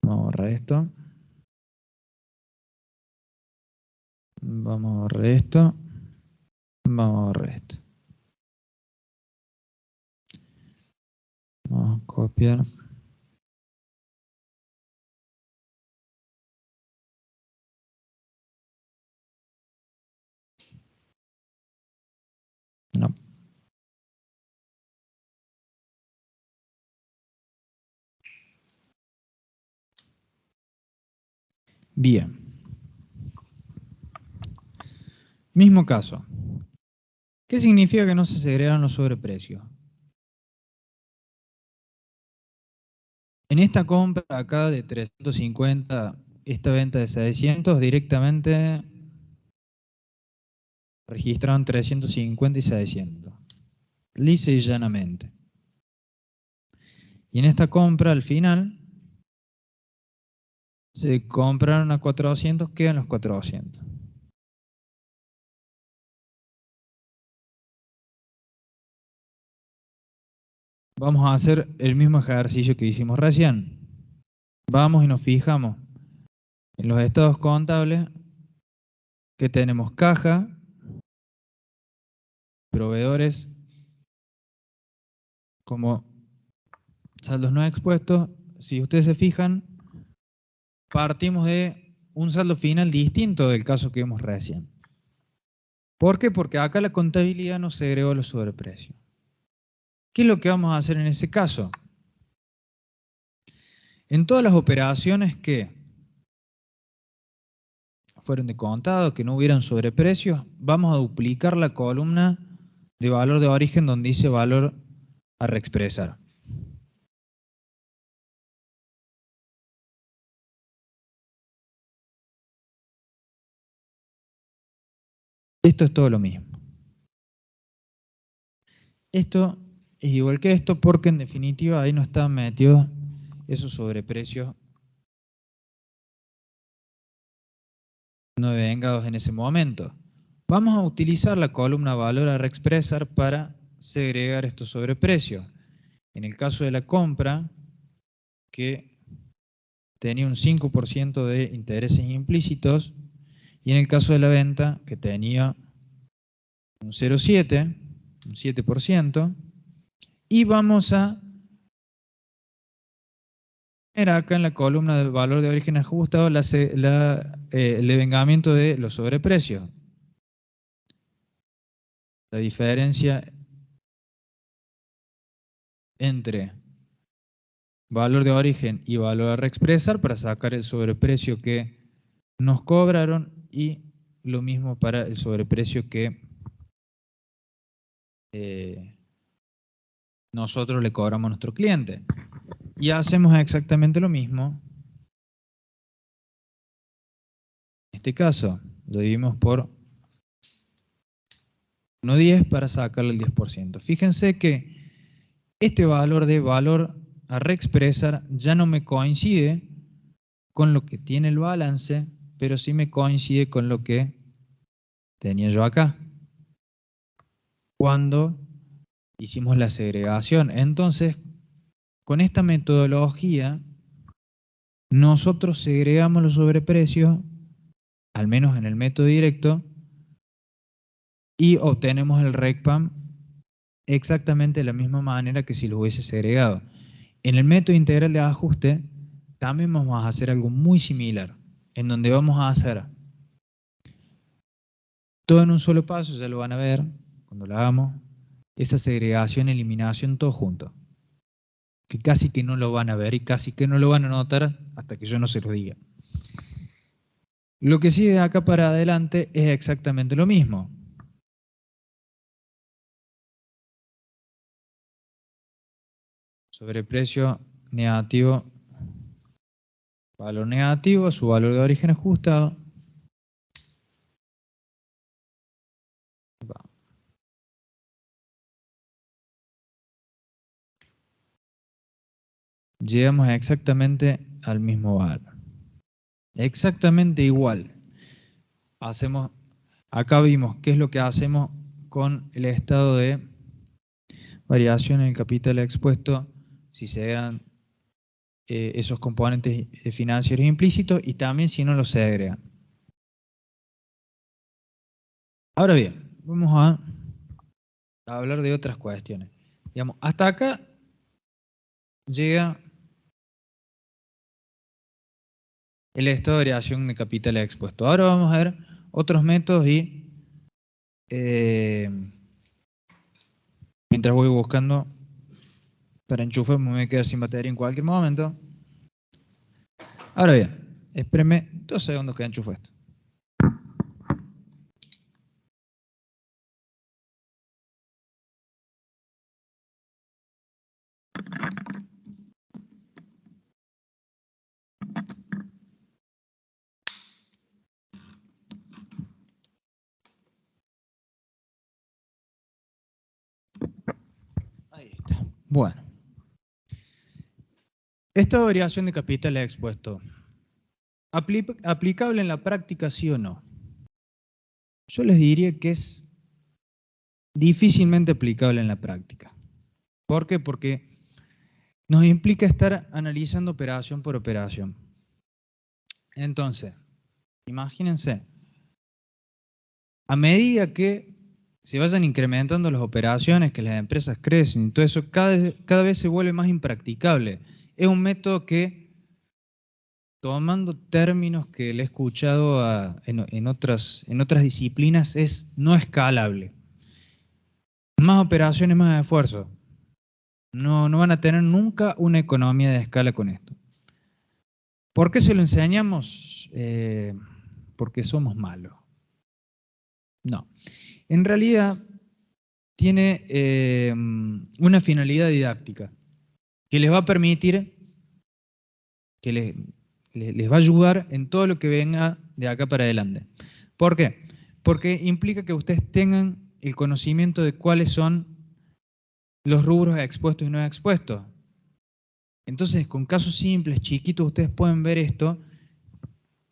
Vamos a borrar esto. Vamos a borrar esto. Vamos a borrar esto. Vamos a copiar. No. Bien. Mismo caso. ¿Qué significa que no se segregan los sobreprecios? En esta compra acá de 350, esta venta de 600, directamente registraron 350 y 600. Lisa y llanamente. Y en esta compra, al final, se compraron a 400, quedan los 400. Vamos a hacer el mismo ejercicio que hicimos recién. Vamos y nos fijamos en los estados contables que tenemos caja, proveedores como saldos no expuestos. Si ustedes se fijan, partimos de un saldo final distinto del caso que vimos recién. ¿Por qué? Porque acá la contabilidad nos segregó los sobreprecios. ¿Qué es lo que vamos a hacer en ese caso? En todas las operaciones que fueron de contado, que no hubieran sobreprecios, vamos a duplicar la columna de valor de origen donde dice valor a reexpresar. Esto es todo lo mismo. Esto es igual que esto porque en definitiva ahí no están metidos esos sobreprecios no devengados en ese momento. Vamos a utilizar la columna valor a reexpresar para segregar estos sobreprecios. En el caso de la compra, que tenía un 5% de intereses implícitos, y en el caso de la venta, que tenía un 0,7%, un 7%, y vamos a ver acá en la columna del valor de origen ajustado el devengamiento de los sobreprecios. La diferencia entre valor de origen y valor a reexpresar para sacar el sobreprecio que nos cobraron y lo mismo para el sobreprecio que nosotros le cobramos a nuestro cliente. Y hacemos exactamente lo mismo. En este caso, lo dividimos por 1,10 para sacarle el 10%. Fíjense que este valor de valor a reexpresar ya no me coincide con lo que tiene el balance, pero sí me coincide con lo que tenía yo acá cuando hicimos la segregación. Entonces, con esta metodología, nosotros segregamos los sobreprecios, al menos en el método directo, y obtenemos el RECPAM exactamente de la misma manera que si lo hubiese segregado. En el método integral de ajuste también vamos a hacer algo muy similar, en donde vamos a hacer todo en un solo paso, ya lo van a ver cuando lo hagamos, esa segregación, eliminación, todo junto. Que casi que no lo van a ver y casi que no lo van a notar hasta que yo no se lo diga. Lo que sigue de acá para adelante es exactamente lo mismo. Sobreprecio negativo, valor negativo, su valor de origen ajustado. Llegamos exactamente al mismo valor. Exactamente igual. Acá vimos qué es lo que hacemos con el estado de variación en el capital expuesto si se dan esos componentes financieros implícitos y también si no los se agregan. Ahora bien, vamos a hablar de otras cuestiones. Digamos, hasta acá llega el estado de variación de capital expuesto. Ahora vamos a ver otros métodos y mientras voy buscando para enchufar, me voy a quedar sin batería en cualquier momento. Ahora bien, espéreme 2 segundos que enchufo esto. Ahí está. Bueno. Esta variación de capital expuesto, ¿aplicable en la práctica sí o no? Yo les diría que es difícilmente aplicable en la práctica. ¿Por qué? Porque nos implica estar analizando operación por operación. Entonces, imagínense, a medida que se vayan incrementando las operaciones, que las empresas crecen y todo eso, cada vez se vuelve más impracticable. Es un método que, tomando términos que le he escuchado en otras disciplinas, es no escalable. Más operaciones, más esfuerzo. No van a tener nunca una economía de escala con esto. ¿Por qué se lo enseñamos? Porque somos malos. No. En realidad, tiene una finalidad didáctica que les va a permitir, que les va a ayudar en todo lo que venga de acá para adelante. ¿Por qué? Porque implica que ustedes tengan el conocimiento de cuáles son los rubros expuestos y no expuestos. Entonces, con casos simples, chiquitos, ustedes pueden ver esto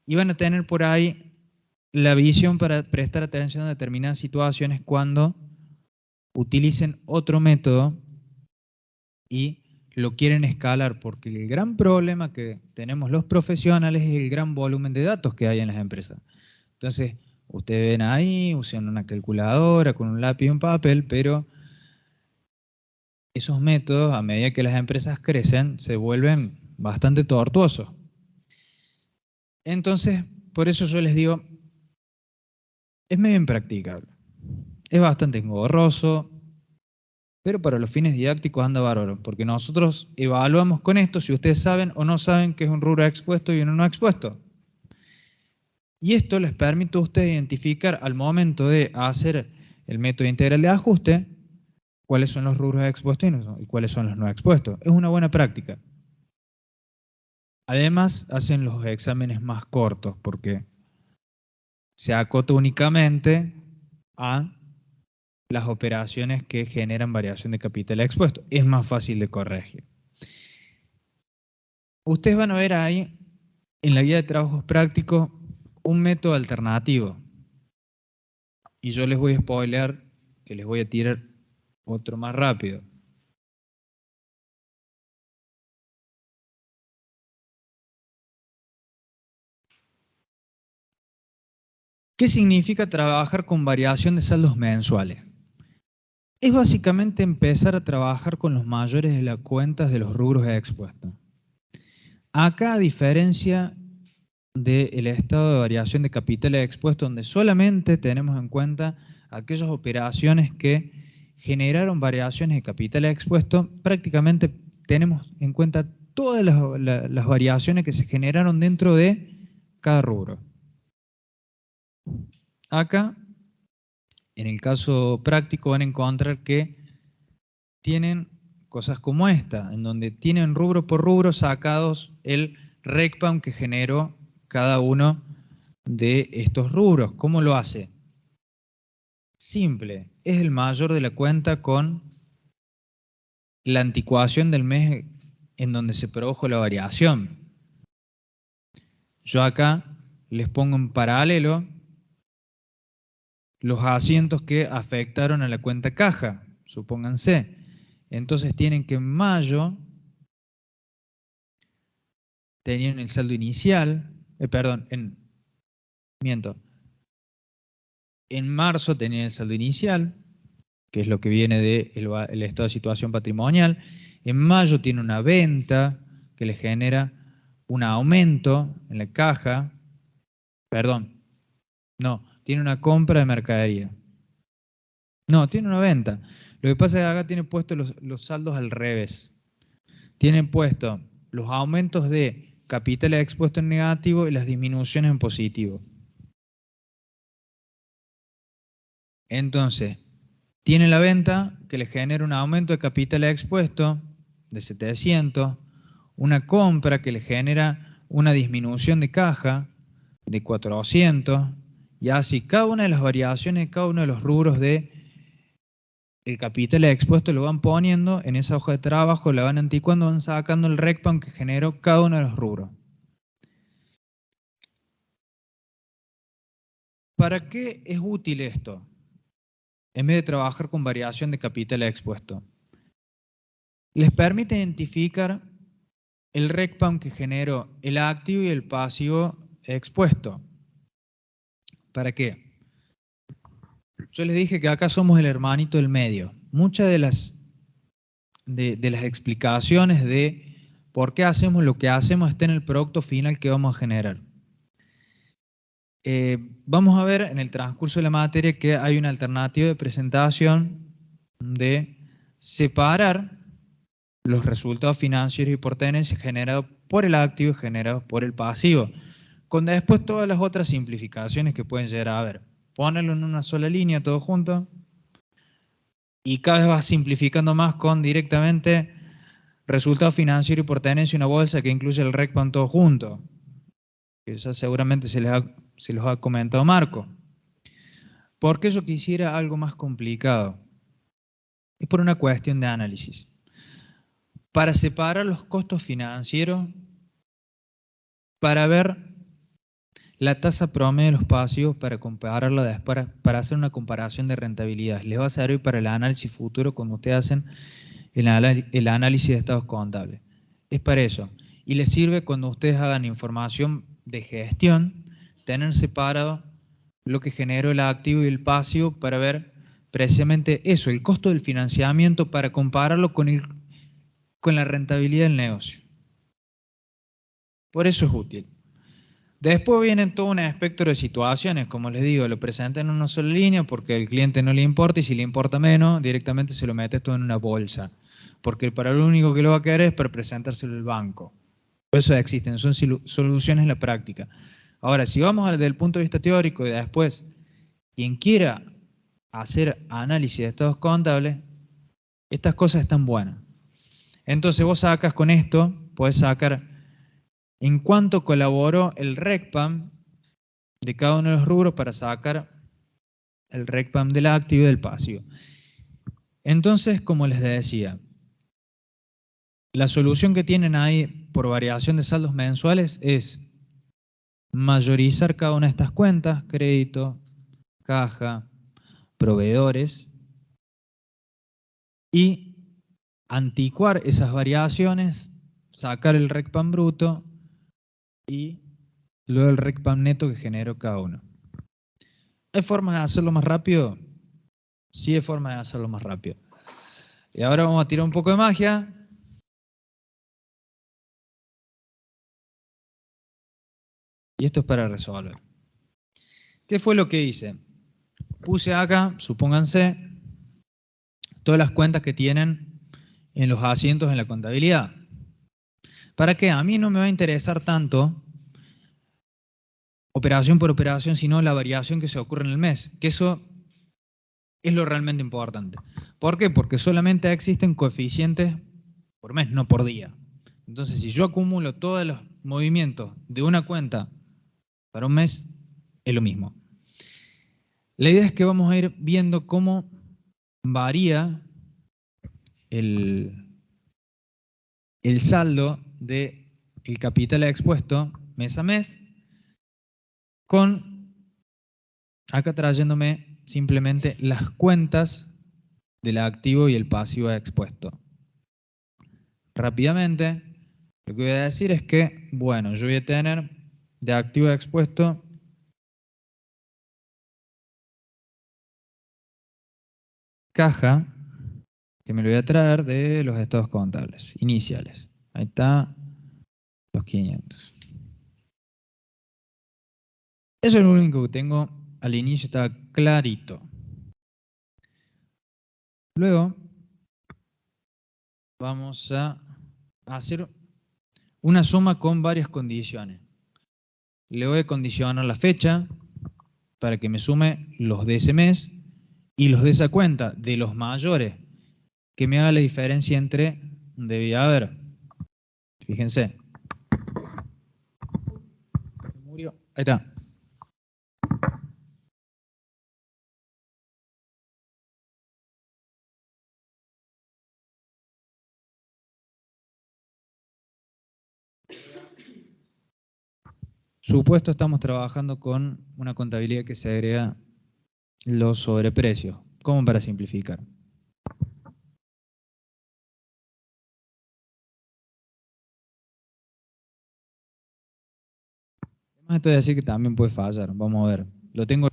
y van a tener por ahí la visión para prestar atención a determinadas situaciones cuando utilicen otro método y lo quieren escalar, porque el gran problema que tenemos los profesionales es el gran volumen de datos que hay en las empresas. Entonces, ustedes ven ahí, usan una calculadora con un lápiz y un papel, pero esos métodos, a medida que las empresas crecen, se vuelven bastante tortuosos. Entonces, por eso yo les digo, es medio impracticable. Es bastante engorroso, pero para los fines didácticos anda bárbaro, porque nosotros evaluamos con esto si ustedes saben o no saben qué es un rubro expuesto y uno no expuesto. Y esto les permite a ustedes identificar al momento de hacer el método integral de ajuste cuáles son los rubros expuestos y cuáles son los no expuestos. Es una buena práctica. Además, hacen los exámenes más cortos porque se acota únicamente a las operaciones que generan variación de capital expuesto. Es más fácil de corregir. Ustedes van a ver ahí en la guía de trabajos prácticos un método alternativo. Y yo les voy a spoilear que les voy a tirar otro más rápido. ¿Qué significa trabajar con variación de saldos mensuales? Es básicamente empezar a trabajar con los mayores de las cuentas de los rubros expuestos. Acá, a diferencia del estado de variación de capital expuesto, donde solamente tenemos en cuenta aquellas operaciones que generaron variaciones de capital expuesto, prácticamente tenemos en cuenta todas las variaciones que se generaron dentro de cada rubro. Acá, en el caso práctico, van a encontrar que tienen cosas como esta, en donde tienen rubro por rubro sacados el RECPAM que generó cada uno de estos rubros. ¿Cómo lo hace? Simple, es el mayor de la cuenta con la anticuación del mes en donde se produjo la variación. Yo acá les pongo en paralelo los asientos que afectaron a la cuenta caja, supónganse. Entonces tienen que en mayo tenían el saldo inicial, en marzo tenían el saldo inicial, que es lo que viene del estado de situación patrimonial. En mayo tiene una venta que le genera un aumento en la caja, tiene una compra de mercadería. No, tiene una venta. Lo que pasa es que acá tiene puestos los saldos al revés. Tienen puesto los aumentos de capital expuesto en negativo y las disminuciones en positivo. Entonces, tiene la venta que le genera un aumento de capital expuesto de 700, una compra que le genera una disminución de caja de 400, y así cada una de las variaciones de cada uno de los rubros de el capital expuesto lo van poniendo en esa hoja de trabajo, la van anticuando, van sacando el RECPAM que generó cada uno de los rubros. ¿Para qué es útil esto? En vez de trabajar con variación de capital expuesto. Les permite identificar el RECPAM que generó el activo y el pasivo expuesto. ¿Para qué? Yo les dije que acá somos el hermanito del medio. Muchas de las explicaciones de por qué hacemos lo que hacemos está en el producto final que vamos a generar. Vamos a ver en el transcurso de la materia que hay una alternativa de presentación de separar los resultados financieros y por tenencia generados por el activo y generados por el pasivo, con después todas las otras simplificaciones que pueden llegar a haber. Ponerlo en una sola línea todo junto y cada vez va simplificando más con directamente resultado financiero y por tenencia una bolsa que incluye el RECPAM todo junto, que ya seguramente se los ha comentado Marco. ¿Por qué yo quisiera algo más complicado? Es por una cuestión de análisis. Para separar los costos financieros, para ver la tasa promedio de los pasivos, para compararla después, para hacer una comparación de rentabilidad. Les va a servir para el análisis futuro cuando ustedes hacen el análisis de estados contables. Es para eso. Y les sirve cuando ustedes hagan información de gestión, tener separado lo que generó el activo y el pasivo para ver precisamente eso, el costo del financiamiento, para compararlo con la rentabilidad del negocio. Por eso es útil. Después vienen todo un espectro de situaciones, como les digo, lo presentan en una sola línea porque al cliente no le importa y si le importa menos, directamente se lo metes todo en una bolsa. Porque para lo único que lo va a querer es para presentárselo al banco. Por eso existen, son soluciones en la práctica. Ahora, si vamos desde el punto de vista teórico y después, quien quiera hacer análisis de estados contables, estas cosas están buenas. Entonces vos sacas con esto, podés sacar en cuánto colaboró el RECPAM de cada uno de los rubros para sacar el RECPAM del activo y del pasivo. Entonces, como les decía, la solución que tienen ahí por variación de saldos mensuales es mayorizar cada una de estas cuentas, crédito, caja, proveedores, y anticuar esas variaciones, sacar el RECPAM bruto y luego el RECPAM neto que generó cada uno. ¿Hay formas de hacerlo más rápido? Sí hay formas de hacerlo más rápido. Y ahora vamos a tirar un poco de magia. Y esto es para resolver. ¿Qué fue lo que hice? Puse acá, supónganse, todas las cuentas que tienen en los asientos en la contabilidad. ¿Para qué? A mí no me va a interesar tanto operación por operación, sino la variación que se ocurre en el mes. Que eso es lo realmente importante. ¿Por qué? Porque solamente existen coeficientes por mes, no por día. Entonces, si yo acumulo todos los movimientos de una cuenta para un mes, es lo mismo. La idea es que vamos a ir viendo cómo varía el saldo del capital expuesto mes a mes con, acá trayéndome simplemente las cuentas del activo y el pasivo expuesto. Rápidamente, lo que voy a decir es que, bueno, yo voy a tener de activo expuesto caja, que me lo voy a traer de los estados contables iniciales. Ahí está, los 500. Eso es lo único que tengo al inicio, está clarito. Luego vamos a hacer una suma con varias condiciones. Le voy a condicionar la fecha para que me sume los de ese mes y los de esa cuenta, de los mayores, que me haga la diferencia entre debía haber. Fíjense. Murió. Ahí está. Supuesto, estamos trabajando con una contabilidad que se agrega los sobreprecios, como para simplificar. Además, esto de decir que también puede fallar. Vamos a ver. Lo tengo.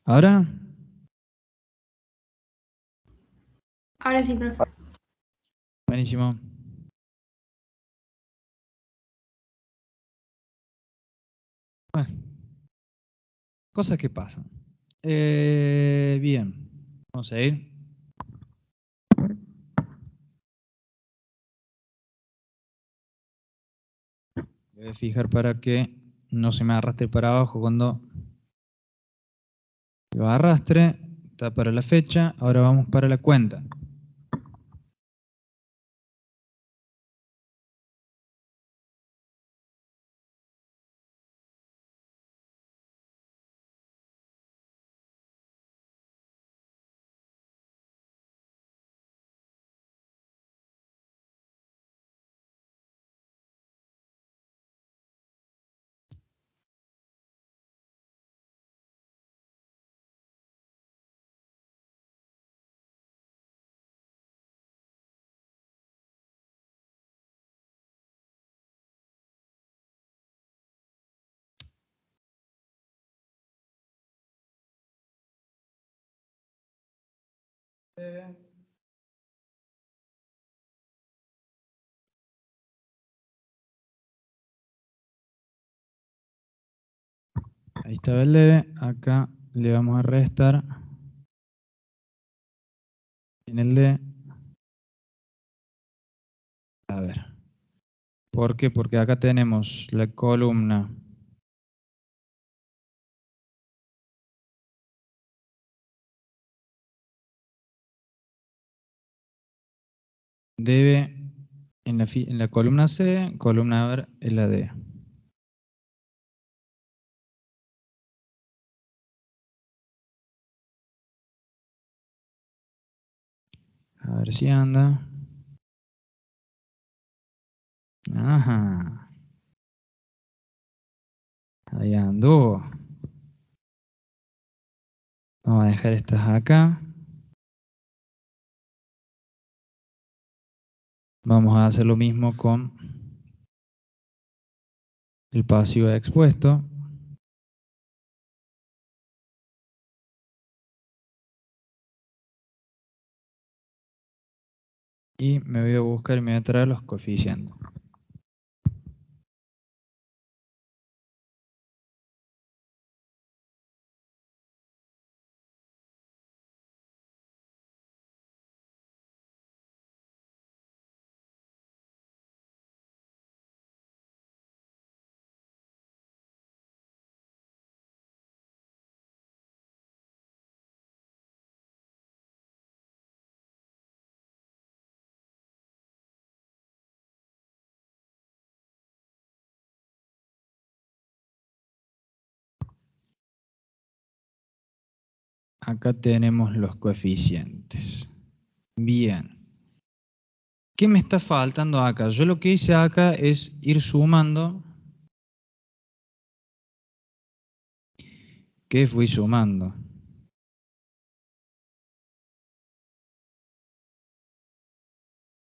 Ahora. Ahora sí, profe. Buenísimo. Bueno, cosas que pasan. Bien. Vamos a ir. Voy a fijar para que no se me arrastre para abajo cuando lo arrastre. Está para la fecha. Ahora vamos para la cuenta. Ahí está el debe. Acá le vamos a restar en el D. A ver. ¿Por qué? Porque acá tenemos la columna debe en la columna C, columna A en la D. A ver si anda. Ajá. Ahí anduvo. Vamos a dejar estas acá. Vamos a hacer lo mismo con el pasivo expuesto. Y me voy a buscar y me voy a traer los coeficientes. Acá tenemos los coeficientes. Bien. ¿Qué me está faltando acá? Yo lo que hice acá es ir sumando. ¿Qué fui sumando?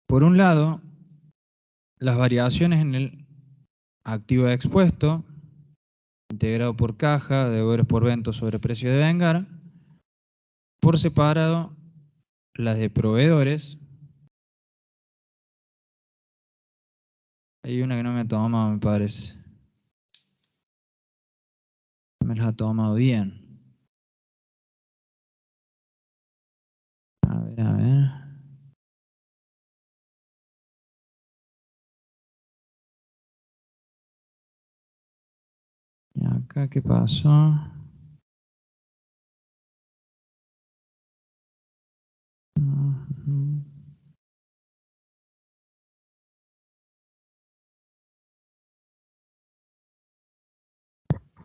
Por un lado, las variaciones en el activo expuesto, integrado por caja, deudores por venta sobre precio de vengar. Por separado, las de proveedores. Hay una que no me ha tomado, me parece. No me las ha tomado bien. A ver, a ver. ¿Y acá qué pasó?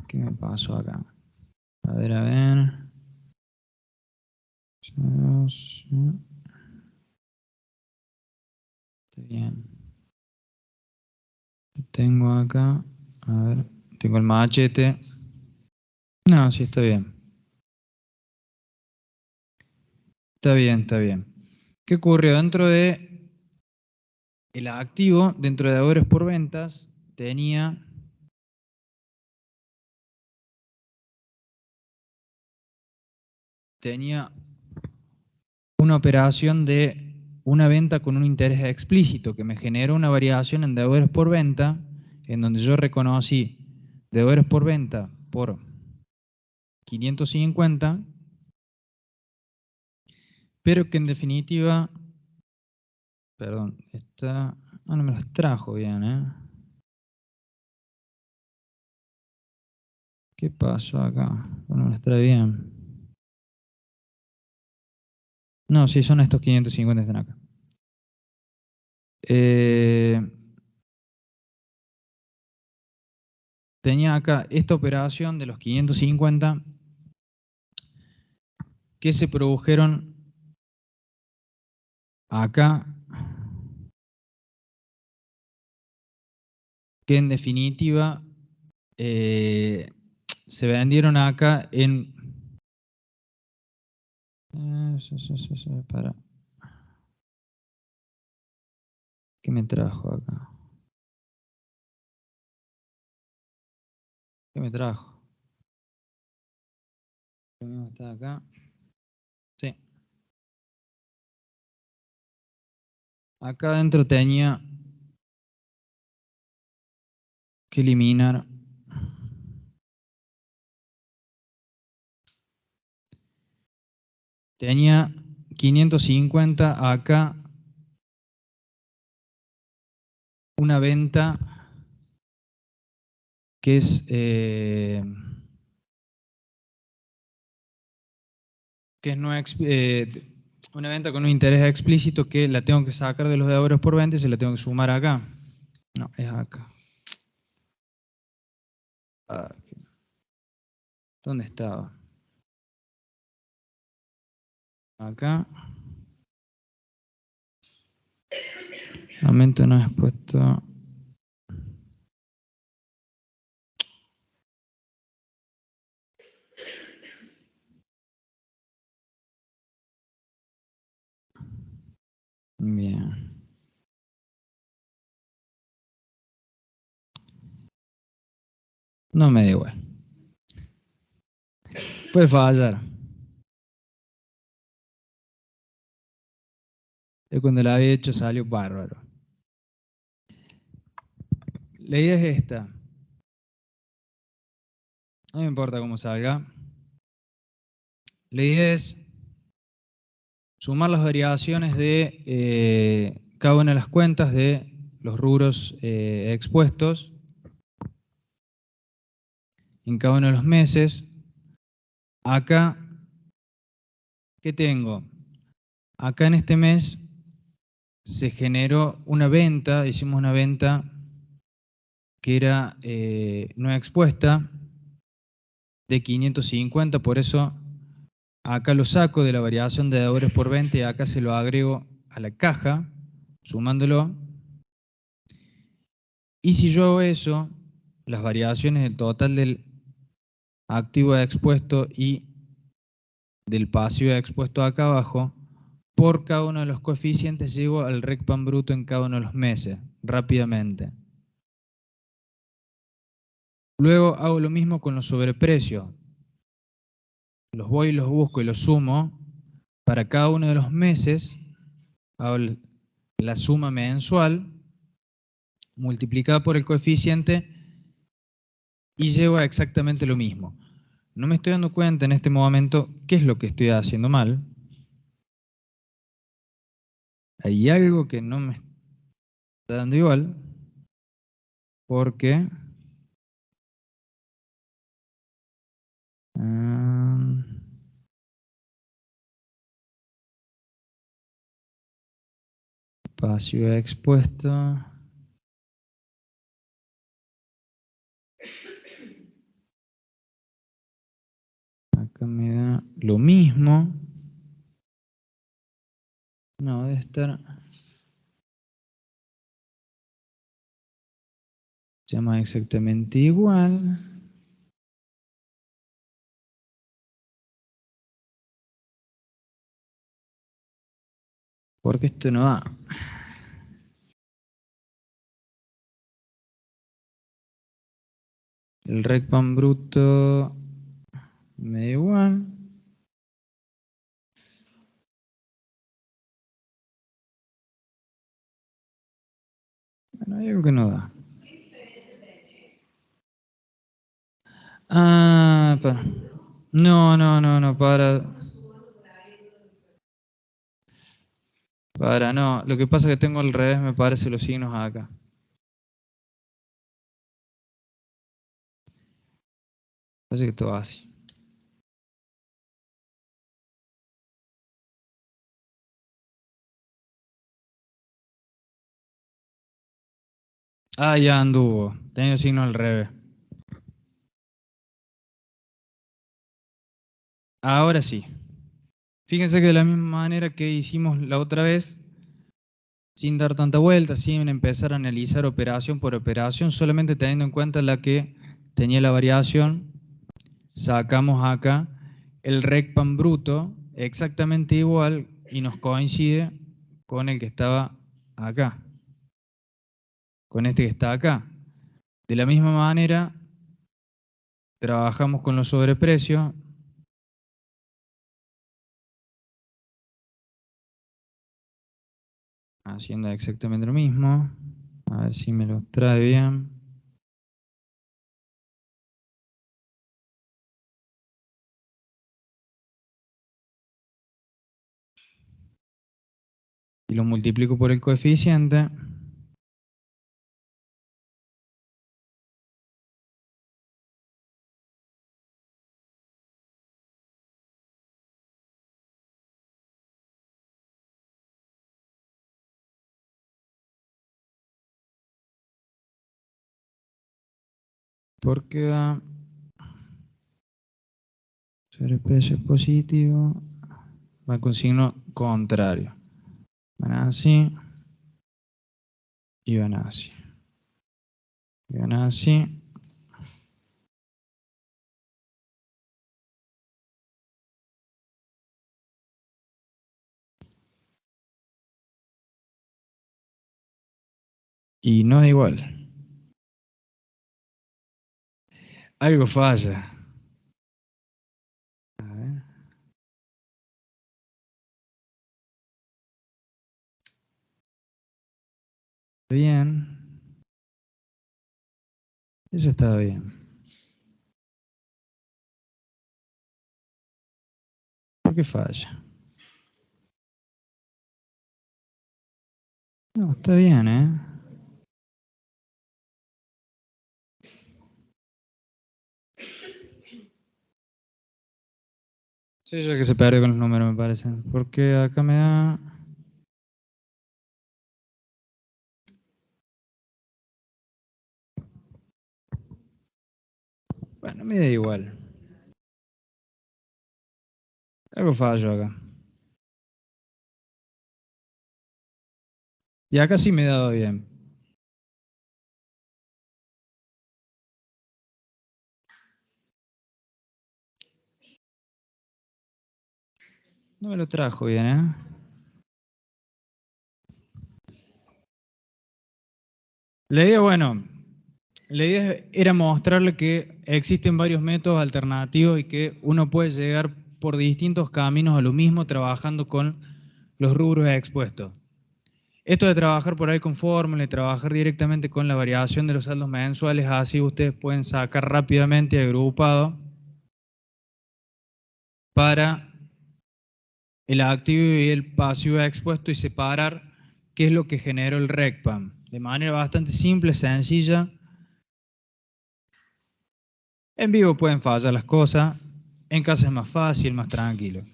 ¿Qué me pasó acá? A ver, a ver. Está bien. Tengo acá, a ver, tengo el machete. No, sí, está bien. Está bien, está bien. ¿Qué ocurrió? Dentro de el activo, dentro de deudores por ventas, tenía una operación de una venta con un interés explícito que me generó una variación en deudores por venta, en donde yo reconocí deudores por venta por 550, pero que en definitiva, perdón, no me las trajo bien, ¿eh? ¿Qué pasó acá? No me las trae bien. No, sí, son estos 550 que están acá. Tenía acá esta operación de los 550 que se produjeron acá, que en definitiva se vendieron acá en... Para. ¿Qué me trajo acá? ¿Qué me trajo? Está acá. Sí. Acá adentro tenía que eliminar tenía 550 acá una venta que es no una venta con un interés explícito que la tengo que sacar de los deudores por venta y se la tengo que sumar acá. No, es acá. Ah, ¿dónde estaba? Acá. Aumento no expuesto. Bien. No me da igual. Puede fallar. Yo cuando la había hecho salió bárbaro. La idea es esta. No me importa cómo salga. La idea es sumar las variaciones de cada una de las cuentas de los rubros expuestos en cada uno de los meses. Acá, ¿qué tengo? Acá en este mes se generó una venta, hicimos una venta que era no expuesta de 550, por eso acá lo saco de la variación de deudores por venta y acá se lo agrego a la caja, sumándolo. Y si yo hago eso, las variaciones del total del activo expuesto y del pasivo expuesto acá abajo, por cada uno de los coeficientes llego al RECPAM bruto en cada uno de los meses, rápidamente. Luego hago lo mismo con los sobreprecios. Los voy y los busco y los sumo. Para cada uno de los meses hago la suma mensual multiplicada por el coeficiente y llego a exactamente lo mismo. No me estoy dando cuenta en este momento qué es lo que estoy haciendo mal. Hay algo que no me está dando igual, porque pasivo expuesto. Acá me da lo mismo. No, debe estar. Se llama exactamente igual. Porque esto no va. El RECPAM bruto me da igual. Bueno, hay algo que no da. Ah, no, no, no. Lo que pasa es que tengo al revés, me parece, los signos acá. Parece que todo así. Ah, ya anduvo. Tenía el signo al revés. Ahora sí. Fíjense que de la misma manera que hicimos la otra vez, sin dar tanta vuelta, sin empezar a analizar operación por operación, solamente teniendo en cuenta la que tenía la variación, sacamos acá el RECPAM bruto exactamente igual y nos coincide con el que estaba acá, con este que está acá. De la misma manera, trabajamos con los sobreprecios. Haciendo exactamente lo mismo. A ver si me lo trae bien. Y lo multiplico por el coeficiente. Porque va sobre el precio positivo, va con signo contrario. Van así y van así. Y van así. Y no es igual. Algo falla. A ver. Bien. Eso está bien. ¿Por qué falla? No, está bien, ¿eh? Soy yo el que se pierde con los números, me parece. Porque acá me da... Bueno, me da igual. Algo fallo acá. Y acá sí me he dado bien. No me lo trajo bien, ¿eh? La idea, bueno, la idea era mostrarle que existen varios métodos alternativos y que uno puede llegar por distintos caminos a lo mismo trabajando con los rubros expuestos. Esto de trabajar por ahí con fórmula y trabajar directamente con la variación de los saldos mensuales, así ustedes pueden sacar rápidamente agrupado para el activo y el pasivo expuesto y separar qué es lo que generó el RECPAM. De manera bastante simple, sencilla. En vivo pueden fallar las cosas, en casa es más fácil, más tranquilo.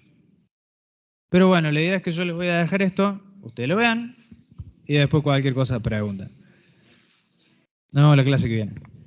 Pero bueno, la idea es que yo les voy a dejar esto, ustedes lo vean y después cualquier cosa preguntan. Nos vemos la clase que viene.